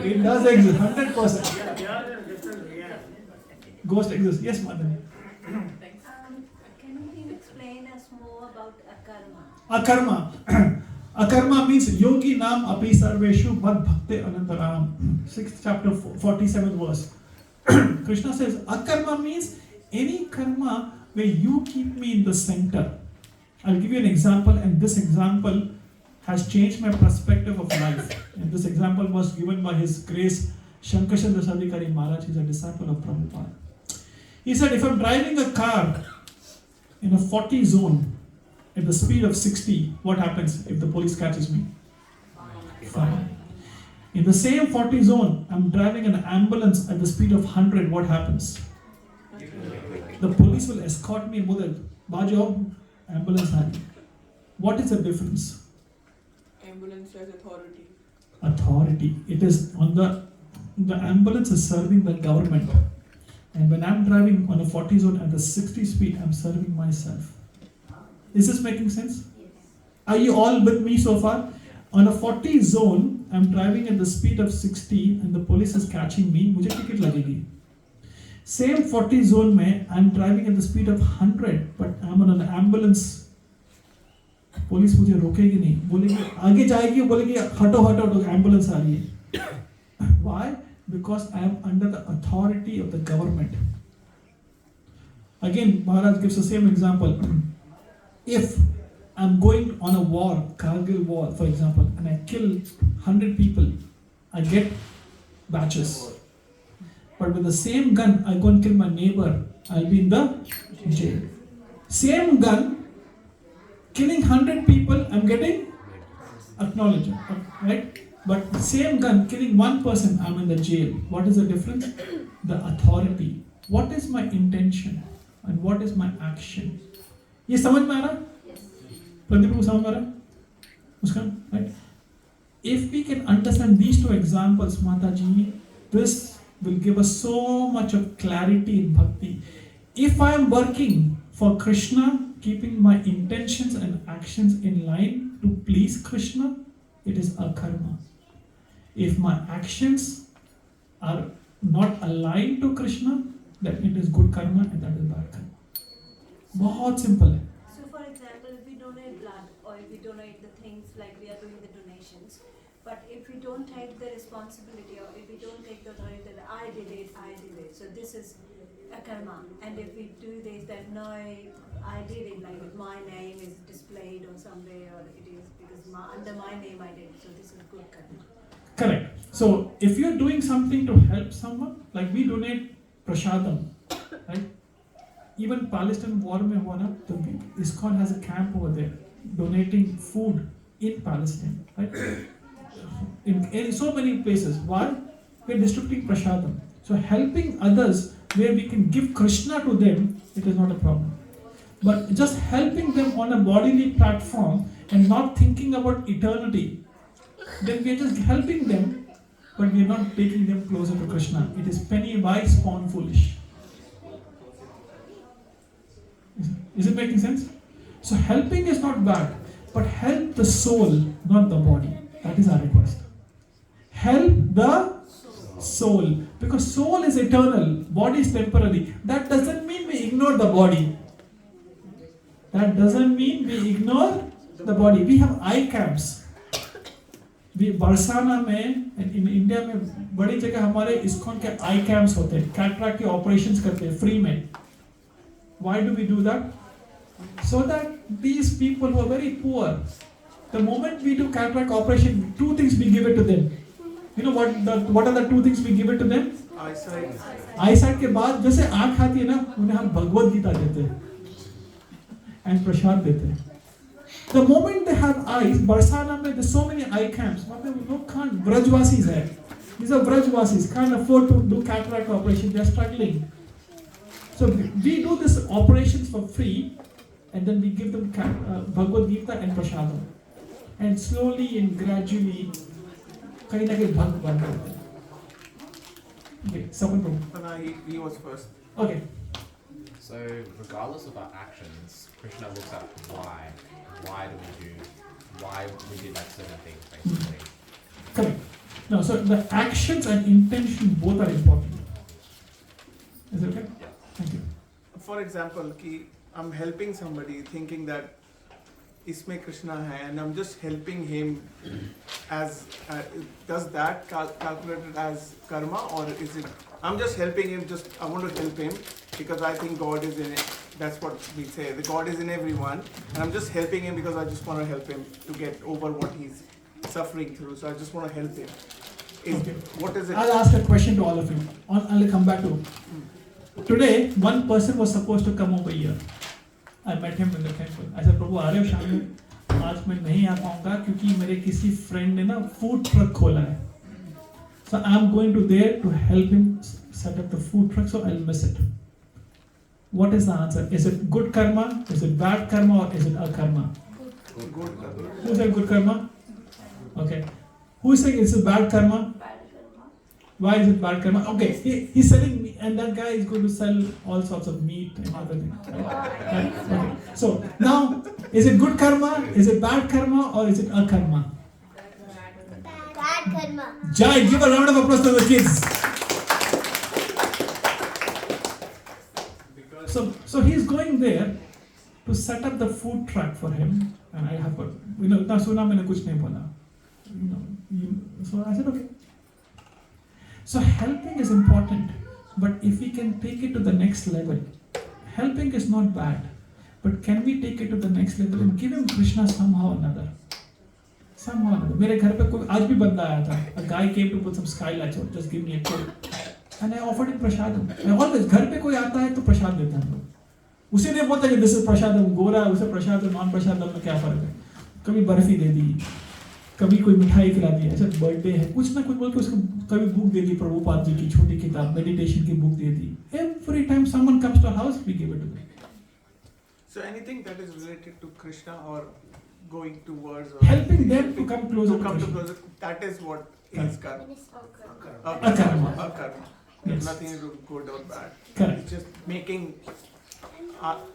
It does exist, 100%. Yeah, they are in different realms. Ghost exists. Yes, Madhani. Can you please explain us more about akarma? Akarma. Akarma means yogi nam api sarveshu mad bhakte anantaram. 6th chapter 47th verse. Krishna says akarma means any karma where you keep me in the center. I'll give you an example, and this example has changed my perspective of life. And this example was given by His Grace Shankachandra Sadhikari Maharaj. He's a disciple of Prabhupada. He said, if I'm driving a car in a 40 zone at the speed of 60, what happens if the police catches me? Fine. In the same 40 zone, I'm driving an ambulance at the speed of 100, what happens? The police will escort me and say, Bajo, ambulance hai. What is the difference? Ambulance has authority. Authority. It is on the ambulance is serving the government. And when I'm driving on a 40 zone at the 60 speed, I'm serving myself. Is this making sense? Yes. Are you all with me so far? On a 40 zone, I'm driving at the speed of 60 and the police is catching me. मुझे ticket लगेगी. Same 40 zone में, I'm driving at the speed of 100, but I'm on an ambulance. Police मुझे रोकेगी नहीं, बोलेगी आगे जाएगी, बोलेगी हटो हटो हटो, ambulance आ रही है. Why? Because I am under the authority of the government. Again, Maharaj gives the same example. If I'm going on a war, Kargil war, for example, and I kill 100 people, I get batches. But with the same gun, I go and kill my neighbor, I'll be in the jail. Same gun, killing 100 people, I'm getting acknowledgement, right? But same gun, killing one person, I'm in the jail. What is the difference? The authority. What is my intention and what is my action? ये समझ में आ रहा? प्रदीप को समझ में आ रहा? उसका, right? If we can understand these two examples, Mataji, this will give us so much of clarity in bhakti. If I am working for Krishna, keeping my intentions and actions in line to please Krishna, it is akarma. If my actions are not aligned to Krishna, then it is good karma and that is bad karma. बहुत simple है. So for example, if we donate blood or if we donate the things like we are doing the donations, but if we don't take the responsibility or if we don't take the authority that I did it, so this is a karma. And if we do this, that no, I did it, like if my name is displayed or somewhere, or it is because under my name I did it, so this is good karma. Correct. So if you're doing something to help someone, like we donate prashadam, right? Even Palestine war mein hua na, the ISKCON has a camp over there, donating food in Palestine, right? In so many places. Why? We're distributing prashadam. So helping others where we can give Krishna to them, it is not a problem. But just helping them on a bodily platform and not thinking about eternity, then we are just helping them, but we are not taking them closer to Krishna. It is penny wise, pound foolish. Is it making sense? So helping is not bad, but help the soul, not the body. That is our request. Help the soul, because soul is eternal, body is temporary. That doesn't mean we ignore the body. That doesn't mean we ignore the body. We have eye camps. We Barsana में in India में बड़ी जगह हमारे ISKCON के eye camps होते हैं, cataract के operations करते हैं free में. Why do we do that? So that these people who are very poor, The moment we do cataract operation, two things we give it to them. You know what are the two things we give it to them? Eyesight. Eyesight के बाद जैसे आँख आती है ना, उन्हें हम भगवद गीता देते हैं and प्रसाद देते हैं. The moment they have eyes, Barsana में there's so many eye camps. वहाँ पे लोग can't, Brajvasis है. These are Brajvasis, can't afford to do cataract operation. They are struggling. So we do this operations for free, and then we give them Bhagavad Gita and Prasadam. And slowly and gradually, कहीं ना कहीं भक्त बन जाते हैं. Okay, someone from. He was first. Okay. So, regardless of our actions, Krishna looks at why. Why we did that certain thing, basically. Correct. No, so the actions and intention both are important. Is it okay? Yeah. Thank you. For example, I'm helping somebody thinking that इसमें Krishna है and I'm just helping him as does that calculated as karma, or is it I'm just helping him, I want to help him because I think God is in it. That's what we say, the God is in everyone, and I'm just helping him because I just want to help him to get over what he's suffering through, so I just want to help him. What is it? I'll ask a question to all of you. I'll come back to today. One person was supposed to come over here. I met him in the temple. I said, प्रभु आ रहे हो शाम में? आज मैं नहीं आ पाऊंगा क्योंकि मेरे किसी फ्रेंड ने ना फूड ट्रक खोला है. So I'm going to there to help him set up the food truck, so I'll miss it. What is the answer? Is it good karma? Is it bad karma? Or is it akarma? Good karma. Who said good karma? Okay. Who is saying it's a bad karma? Why is it bad karma? Okay, he's selling meat, and that guy is going to sell all sorts of meat and other things. Right? Okay. So now, is it good karma? Is it bad karma? Or is it akarma? Bad karma. Jai, give a round of applause to the kids. So he's going there to set up the food truck for him, and I have इतना सुना मैंने कुछ नहीं बोला. So I said okay. So helping is important, but if we can take it to the next level, helping is not bad, but can we take it to the next level and give him Krishna somehow or another? Somehow or another. मेरे घर पे कोई आज भी बंदा आया था. A guy came to put some skylights on. Just give me a quote. And I offered him prasadam. I always घर पे कोई आता है तो प्रसाद देता हूँ. उसे नहीं बोलता कि this is prasadam, गोरा उसे प्रसादम, नॉन प्रसादम में क्या फर्क है? कभी बर्फी दे दी, कभी कोई मिठाई खिला दी, ऐसा बर्थडे है, कुछ ना कुछ बोल के उसको कभी बुक दे दी, प्रभुपाद जी की छोटी किताब, मेडिटेशन की book they the. Every time someone comes to our house, we give it to them. So anything that is related to Krishna or going towards helping them to come closer to Krishna. That is what is karma. Akarma. Yes. Nothing good or bad. Correct. It's just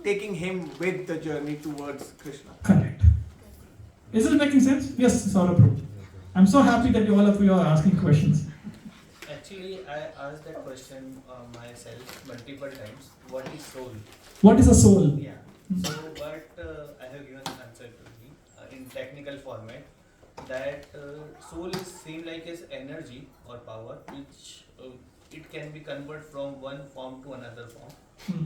taking him with the journey towards Krishna. Correct. Is it making sense? Yes, Saurabh. I'm so happy that all of you are asking questions. Actually, I asked that question myself multiple times. What is soul? What is a soul? Yeah. So, but I have given an answer to me in technical format that soul is same like as energy or power, which it can be converted from one form to another form.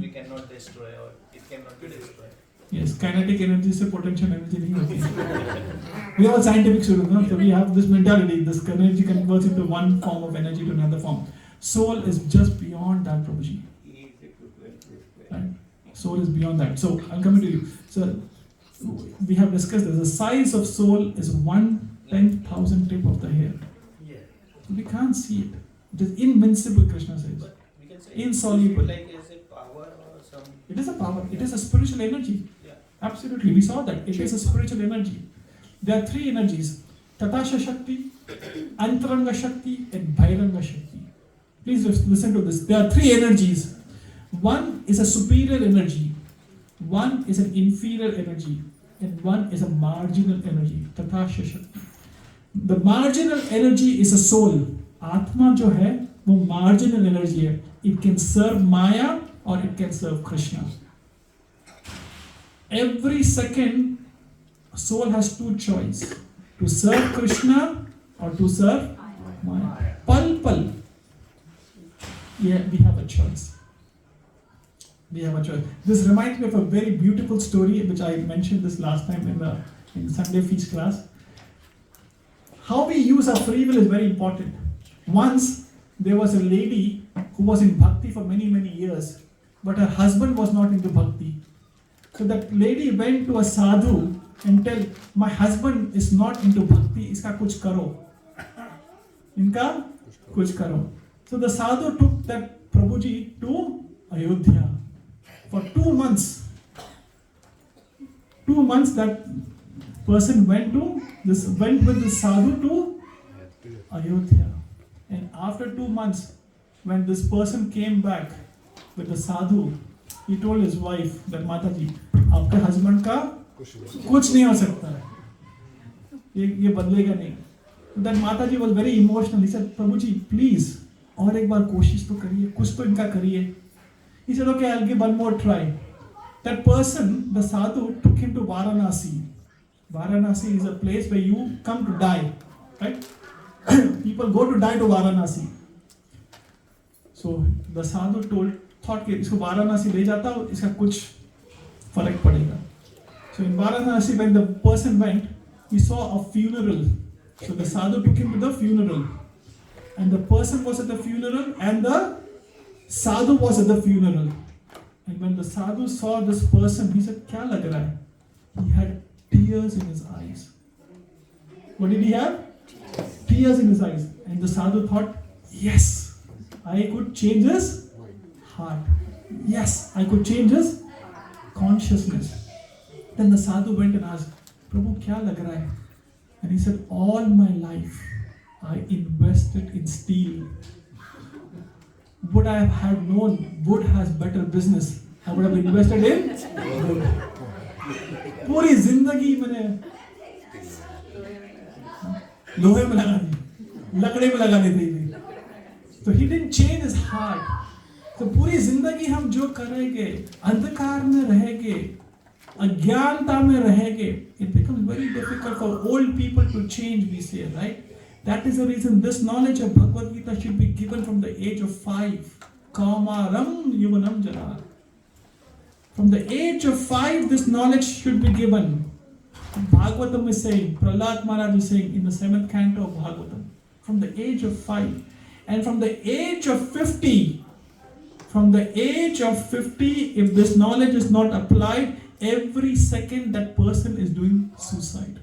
We cannot destroy, or it cannot be destroyed. Yes, kinetic energy से potential energy नहीं होती. We are all scientific students, no? So we have this mentality. This energy converts into one form of energy to another form. Soul is just beyond that, Prabhuji. Right? Soul is beyond that. So I'm coming to you. So we have discussed this. The size of soul is 1/10,000th tip of the hair. Yeah. We can't see it. It is invincible, Krishna says. But we can say insoluble. Like is it power or some? It is a power. It is a spiritual energy. Yeah. Absolutely. We saw that. It is a spiritual energy. There are three energies. Tatasha Shakti, Antaranga Shakti, and Bhairanga Shakti. Please listen to this. There are three energies. One is a superior energy. One is an inferior energy. And one is a marginal energy. Tatasha Shakti. The marginal energy is a soul. Atma जो है वो marginal energy है. It can serve Maya or it can serve Krishna. Every second, soul has two choices: to serve Krishna or to serve Maya. Pal. Yeah, we have a choice. We have a choice. This reminds me of a very beautiful story which I mentioned this last time in Sunday feast class. How we use our free will is very important. Once there was a lady who was in bhakti for many years, but her husband was not into bhakti. So that lady went to a sadhu and tell, my husband is not into bhakti, iska kuch karo. Inka kuch karo. So the sadhu took that Prabhuji to Ayodhya. For 2 months. 2 months that person went with the sadhu to Ayodhya. And after 2 months, when this person came back with the sadhu, he told his wife that Mataji, आपके husband का कुछ नहीं हो सकता है, ये बदलेगा नहीं. That Mataji was very emotional. He said, Prabhuji, please, और एक बार कोशिश तो करिए, कुछ तो इनका करिए. He said, okay, I'll give one more try. That person, the sadhu, took him to Varanasi. Varanasi is a place where you come to die, right? People go to die to Varanasi. So the sadhu thought कि इसको वाराणसी ले जाता हूँ, इसका कुछ फर्क पड़ेगा. So in Varanasi, when the person went, he saw a funeral. So the sadhu took him to the funeral, and the person was at the funeral, and the sadhu was at the funeral. And when the sadhu saw this person, he said, "Kya lag raha hai?" He had tears in his eyes. What did he have? Tears in his eyes. And the sadhu thought, yes, I could change his heart. Yes, I could change his consciousness. Then the sadhu went and asked, Prabhu, kya lag raha hai? And he said, all my life I invested in steel. Would I have had known wood has better business, I would have invested in wood. पूरी जिंदगी मैंने लोहे में लगा दी, लकड़े में लगा दी थी. So he didn't change his heart. तो पूरी जिंदगी हम जो करेंगे, अंधकार में रहेंगे, अज्ञानता में रहेंगे, it becomes very difficult for old people to change, we say, right? That is the reason this knowledge of Bhagavad Gita should be given from the age of 5. Kaumaram yuvanam jara. From the age of 5, this knowledge should be given. Bhagavatam is saying, Prahlad Maharaj is saying in the 7th canto of Bhagavatam, from the age of 5. And from the age of 50, if this knowledge is not applied, every second that person is doing suicide.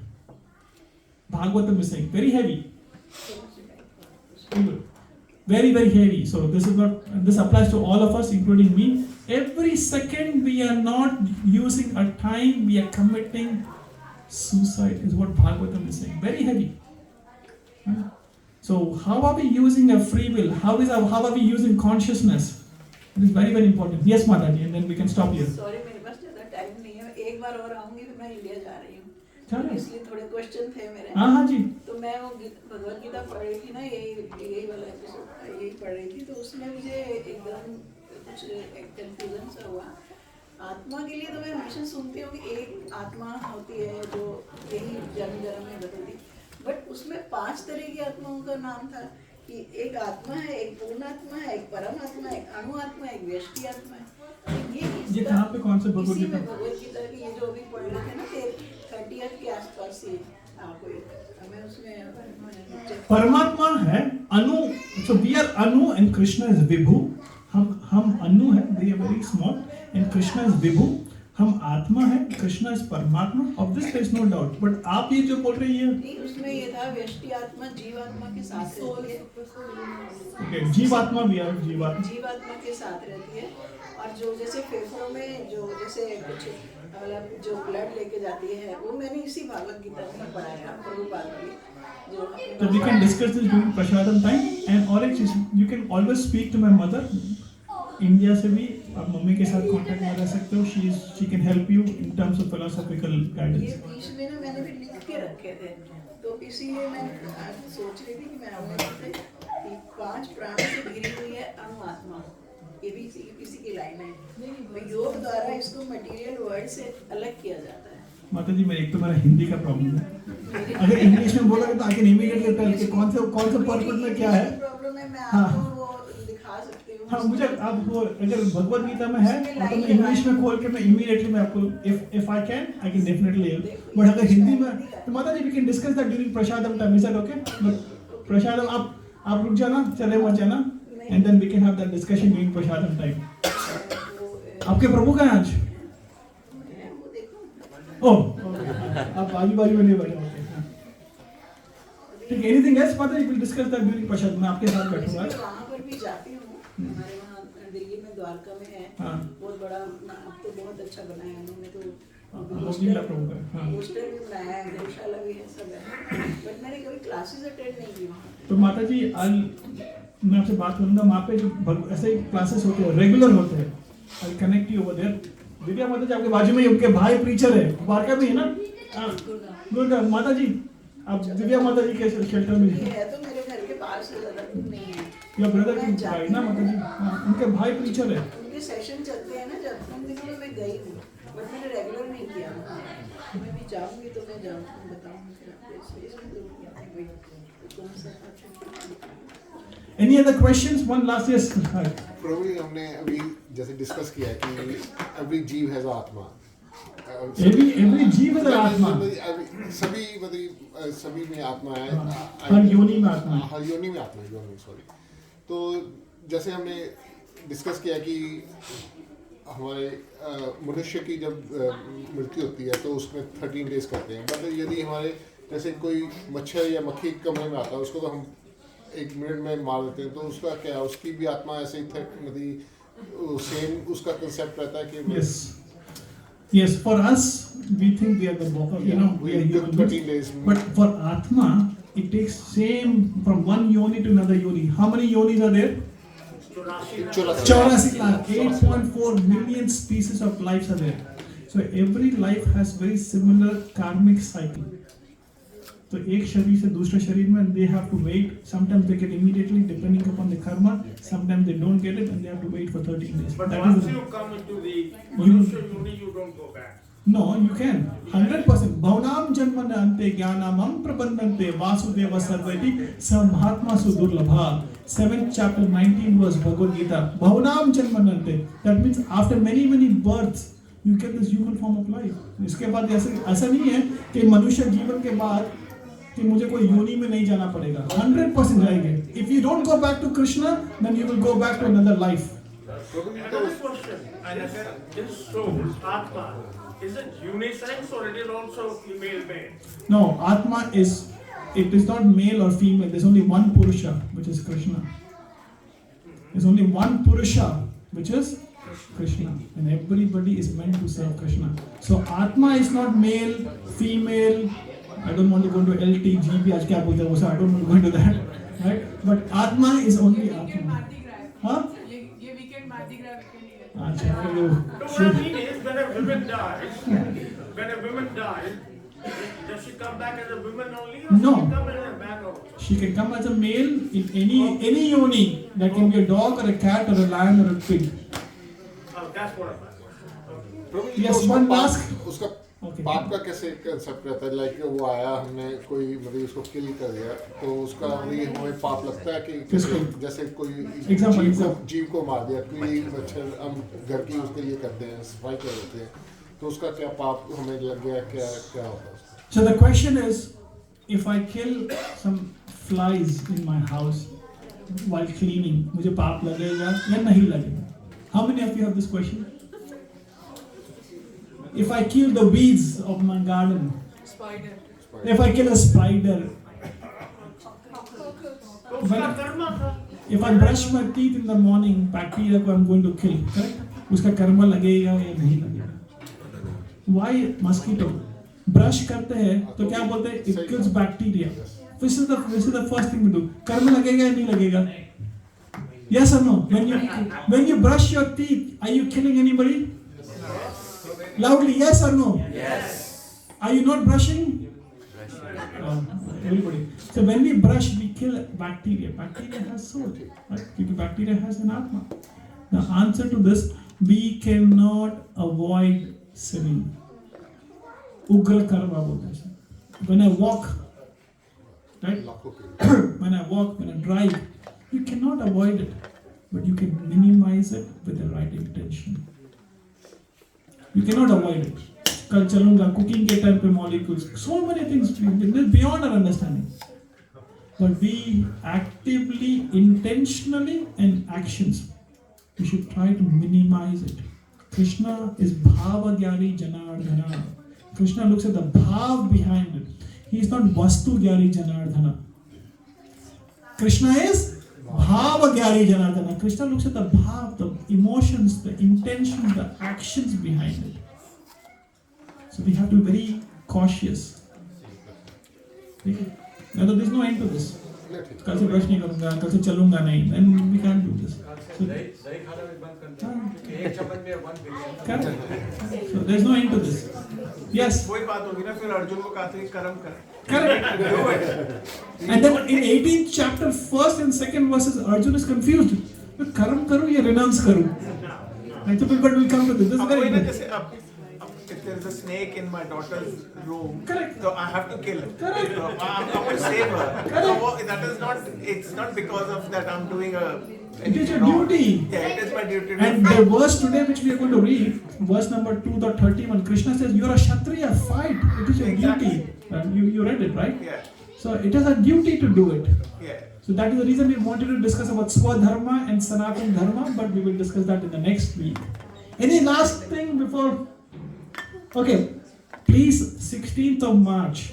Bhagavatam is saying, very heavy. Very heavy. So this applies to all of us, including me. Every second we are not using our time, we are committing suicide, is what Bhagavatam is saying. Very heavy. So how are we using our free will? How are we using consciousness? It is very important. Yes, Mataji, and then we can stop here. Sorry, मेरे पास ज़्यादा time नहीं है. एक बार और आऊँगी, फिर मैं India जा रही हूँ. इसलिए थोड़े क्वेश्चन थे मेरे. हाँ जी. तो मैं वो भगवद गीता पढ़ रही थी ना, यही वाला एपिसोड यही पढ़ रही थी. तो उसमें मुझे एकदम कुछ कंफ्यूजन सा हुआ. आत्मा के लिए तो मैं हमेशा सुनती हूँ कि एक आत्मा होती है जो यही जन्म में बदलती. बट उसमें 5 तरह की आत्माओं का नाम था कि एक आत्मा है, एक पूर्ण आत्मा है, एक परम आत्मा है, एक अणु आत्मा है, एक व्यष्टि आत्मा है. ये कहाँ पे कौन से भगवद गीता? भगवद गीता की ये जो अभी पढ़ रहे थे ना 30 के आसपास ही आपको हमें उसमें परमात्मा है अनु. So we are Anu and Krishna is Vibhu. हम अनु है, they are very small, and Krishna is Vibhu. हम आत्मा है, Krishna is Paramatma. Of this there is no doubt. But आप ये जो बोल रही है, नहीं, उसमें ये था व्यष्टि आत्मा जीवात्मा के साथ रहती है. ओके, जीवात्मा भी है, जीवात्मा के साथ रहती है. और जो जैसे फेफड़ों में जो जैसे कुछ मतलब जो ब्लड लेके जाती है, वो मैंने इसी भागवत गीता में पढ़ा है प्रभुपाद की जो. तो we can discuss this during prasadam time. And और एक चीज, you can always speak to my mother. India से भी आप मम्मी के साथ कांटेक्ट में रह सकते हो. She can help you in terms of philosophical guidance. ये बीच में ना मैंने भी लिख के रखे थे, तो इसीलिए मैं सोच रही थी कि मैं आपसे कि 5 प्राण से घिरी हुई है अणु आत्मा. ये भी इसी की लाइन है. योग द्वारा इसको मटेरियल वर्ल्ड से अलग किया जाता है. माता जी, एक तो मेरा हिंदी का प्रॉब्लम है. अगर इंग्लिश में बोलोगे तो आई कैन इमीडिएटली टेल कि कौन से पर्पस में क्या है. प्रॉब्लम है, मैं आपको वो दिखा सकती हूँ हाँ मुझे आप वो अगर भगवद गीता में है तो मैं इंग्लिश में खोल के मैं इमीडिएटली मैं आपको if I can definitely help, but अगर हिंदी में तो माता जी we can discuss that during prasadam time, is that okay? प्रसादम आप रुक जाना, चले मत जाना, and then we can have that discussion during prasadam time. आपके प्रभु कहाँ हैं आज? ओह आप बाजू में नहीं बैठे होते। ठीक, एनीथिंग एल्स माता जी विल डिस्कस दैट ड्यूरिंग प्रसाद, मैं आपके साथ बैठूंगा। वहाँ पर भी जाती हूँ, हमारे वहाँ दिल्ली में द्वारका में है, बहुत बड़ा, अब तो बहुत अच्छा बनाया है उन्होंने, तो हॉस्टल भी बनाया है, गौशाला भी है, सब है, बट मैंने कभी क्लासेस अटेंड नहीं की वहाँ। तो माता जी आज मैं आपसे बात करूंगा, वहाँ पे जो ऐसे क्लासेस होते हैं रेगुलर होते हैं, I connect you over there. Divya Mata ji आपके बाजू में ही उनके भाई प्रीचर है, द्वारका में है ना, गुरुग्राम। माता जी आप दिव्या माता जी के शेल्टर में है, तो मेरे घर के पास से ज़्यादा दूर नहीं है। या ब्रदर की भाई ना माता जी, उनके भाई प्रीचर है। उनके सेशन चलते हैं ना, जब उन दिनों में मैं गई हूँ, बट मैंने रेगुलर नहीं किया। मैं भी जाऊँगी तो मैं जाऊँगी, बताऊँगी कौन सा। Any other questions? One last, yes. प्रभु जी हमने अभी जैसे डिस्कस किया कि every जीव has आत्मा। Every जीव है आत्मा। सभी मतलब सभी में आत्मा है। हर योनि में आत्मा है। हर योनि में आत्मा है, सॉरी। तो जैसे हमने डिस्कस किया कि हमारे मनुष्य की जब मृत्यु होती है तो उसमें 13 डेज करते हैं, मतलब यदि हमारे जैसे कोई मच्छर या मक्खी कमरे में आता है उसको तो हम 1 मिनट में मार देते हैं, तो उसका क्या, उसकी भी आत्मा ऐसे ही सेम उसका कंसेप्ट रहता है कि Yes, for us we think we are the we are human beings, but for Atma it takes same from one yoni to another yoni. How many yonis are there? 84 lakh, 8.4 million species of lives are there. So every life has very similar karmic cycle. तो एक शरीर से दूसरे शरीर में they have to wait. Sometimes they get immediately depending upon the karma. Sometimes they don't get it and they have to wait for 13 days. But once you come into the Manusya Yoni, you don't go back. No, you can. 100%. Bhavanam janmanante jnanamam prabandante vasudeva sarvati samhatma sudurlabha. 7th chapter 19 verse Bhagavad Gita. Bhavanam janmanante. That means after many births you get this human form of life. इसके बाद ऐसा नहीं है कि मनुष्य जीवन के बाद कि मुझे कोई योनि में नहीं जाना पड़ेगा, 100% जाएंगे। If you don't go back to Krishna, then you will go back to another life. Another question, this soul, Atma, is it unisex or it is also female male? No, Atma it is not male or female. There's only one Purusha, which is Krishna. There's only one Purusha, which is Krishna, and everybody is meant to serve Krishna. So Atma is not male, female. I don't want to go into LT, GB, आज क्या बोलते हैं वो सब, I don't want to go into that, right? But Atma is only Atma. हाँ? ये weekend Mardi Gras weekend है। अच्छा, So what I mean is, when a woman dies, does she come back as a woman only, or No. she come as a man also? She can come as a male in any yoni. That can be a dog or a cat or a lion or a pig. That's what I'm Prabhu Yes, उसका one पाप- mask. उसका पाप का कैसे concept रहता है, like वो आया, हमने कोई मतलब उसको किल कर दिया, तो उसका हमें पाप लगता है कि जैसे कोई जीव को मार दिया, कीड़ी मच्छर हम घर की उसके लिए करते हैं, सफाई कर देते हैं, तो उसका क्या पाप हमें लग गया, क्या होता है उसका? So the question is, if I kill some flies in my house while cleaning, मुझे पाप लगेगा या नहीं लगेगा? How many of you have this question? If I kill the weeds of my garden, Spider. if I kill a spider, if I brush my teeth in the morning, bacteria को I'm going to kill, correct? उसका कर्म लगेगा या नहीं लगेगा? Why mosquito? Brush करते हैं तो क्या बोलते हैं? It kills bacteria. This is the first thing we do. कर्म लगेगा या नहीं लगेगा? Yes or no? When you brush your teeth, are you killing anybody? Loudly, yes or no? Yes. Are you not brushing? Everybody. So when we brush, we kill bacteria. Bacteria has soul, right? Because bacteria has an atma. The answer to this, we cannot avoid sinning. Ugra karma बोलते हैं. When I walk, right? When I walk, when I drive, you cannot avoid it. but you can minimize it with the right intention. You cannot avoid it. कल चलूंगा cooking के time पे molecules, so many things beyond our understanding. But we actively, intentionally, and actions, we should try to minimize it. Krishna is Bhava Gyani Janardhana. Krishna looks at the bhav behind it. He is not Vastu Gyani Janardhana. Krishna is Bhava Gyani Janardhana. Krishna looks at the bhav, the emotions, the intentions, the actions behind it. So we have to be very cautious. Now there is no end to this. कल से brush नहीं करूँगा, कल से चलूँगा नहीं, and we can't do this. So there is no end to this. Yes. वही बात होगी ना, फिर अर्जुन को कहते हैं कर्म कर. Correct. And then in 18th chapter, first and second verses, Arjun is confused. Karam karu ya renounce karu? And so people will come to this. This is very important. If there is a snake in my daughter's room, correct. So I have to kill it. Correct. So I'm going to save her. So that is not. It's not because of that I'm doing a. It is your duty. Yeah, it is my duty. And the verse today which we are going to read, verse number 2.31, Krishna says, "You are a Kshatriya, fight. It is your duty." You read it, right? Yeah. So it is a duty to do it. Yeah. So that is the reason we wanted to discuss about Swadharma and Sanatana Dharma, but we will discuss that in the next week. Any last thing before? Okay, please, 16th of March,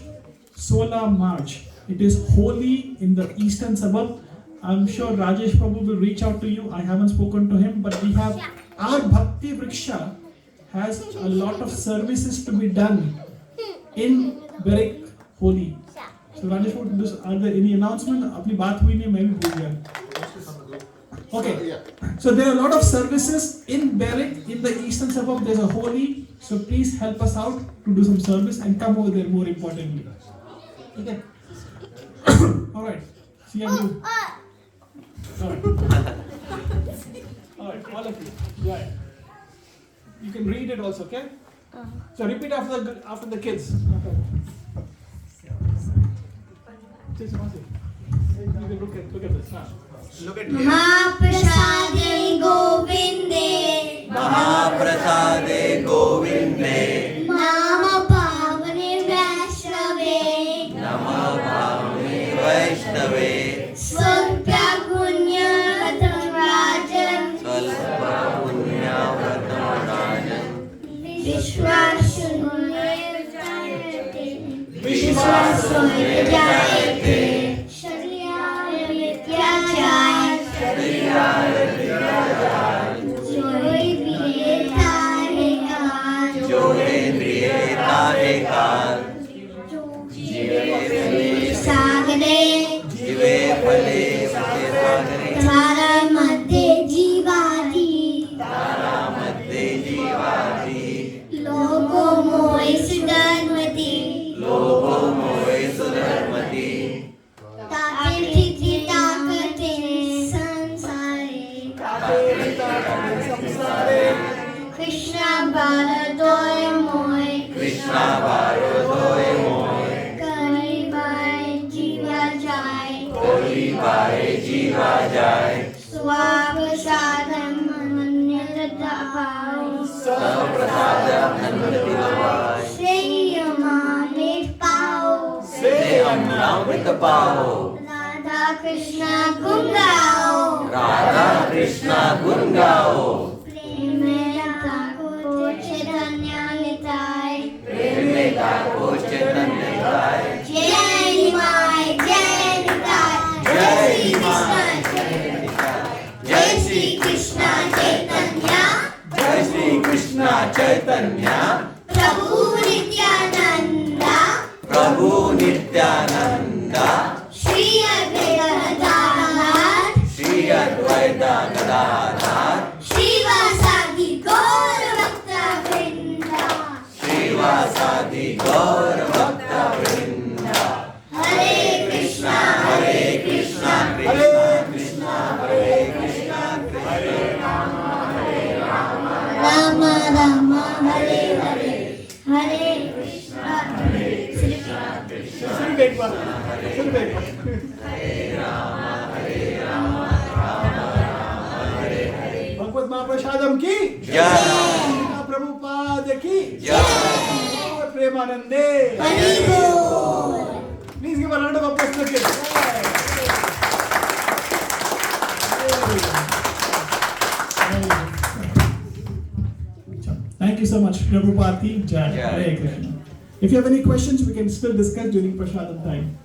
Solar March. It is holy in the eastern suburb. I'm sure Rajesh Prabhu will reach out to you. I haven't spoken to him, but we have our Bhakti Vriksha has a lot of services to be done in Berwick Holy. So Rajesh Prabhu, are there any announcement? अपनी बात हुई नहीं, मैं भी भूल गया. Okay, so there are a lot of services in Berwick in the eastern suburb. There's a holy, so please help us out to do some service and come over there. More importantly, okay. All right. See you. All right. All right, all of you. Yeah. You can read it also, okay? So repeat after the kids. Okay. You can look at this now. Look at Mahaprasade Govinde. Mahaprasade Govinde. Nama Bhavane Vaishnave. Nama Bhavane Vaishnave. Swalpa Punya Vatam Rajan. Svalpa Punya Vratam Rajan. Vishwasunye Jayate. Vishwasunye Jayate. Shariyaya Vidyajaya. Shariyaya Vidyajaya. Joy Viyetare. Joy Viyetare. Jive Sagare. Jive Phale Sagare. Tara Madhye Jivadi. Tara Madhye Jivadi. Logo Moy Sudharmati. Logo Moy Sudharmati. Tate Takate Sansare. Tate Takate Samsare. Krishna Bharadoy Moy. Krishna Bharadoy Moy. Kari Bhai Jiva Jai. Koli Bhai Jiva Jai. Swaprasadam Manyata Bhai. Saprasadam Nandati Bhai. Say Amamit Pao. Say Amrit Pao. Radha Krishna Gungao. Radha Krishna Gungao. Premeta Ko Chaitanya Nitai. Premeta Ko Chaitanya Nitai. Jai Nimai, Jai Nitai. Jai Jai Shri Krishna Chaitanya. Jai Shri Krishna Chaitanya. Jai Shri Krishna Chaitanya. Prabhu Nityananda. Prabhu Nityananda. Shri Advaita Gadadhar. Shri Advaita Gadadhar. Srivasadi Gaur Bhakta Vrinda. Srivasadi Gaur Bhakta Vrinda. Hare Krishna, Hare Krishna, Krishna Krishna, Hare Krishna, Hare Rama Rama, Hare Hare, Hare Krishna, Hare Krishna, Hare Rama, Hare Rama, Rama Rama, Hare mahaprasadam की जय। प्रभुपाद की जय। प्रेमानंदे please give a round of applause to Thank you so much. Prabhupada ki Jai. Hare Krishna. If you have any questions, we can still discuss during Prasadam time.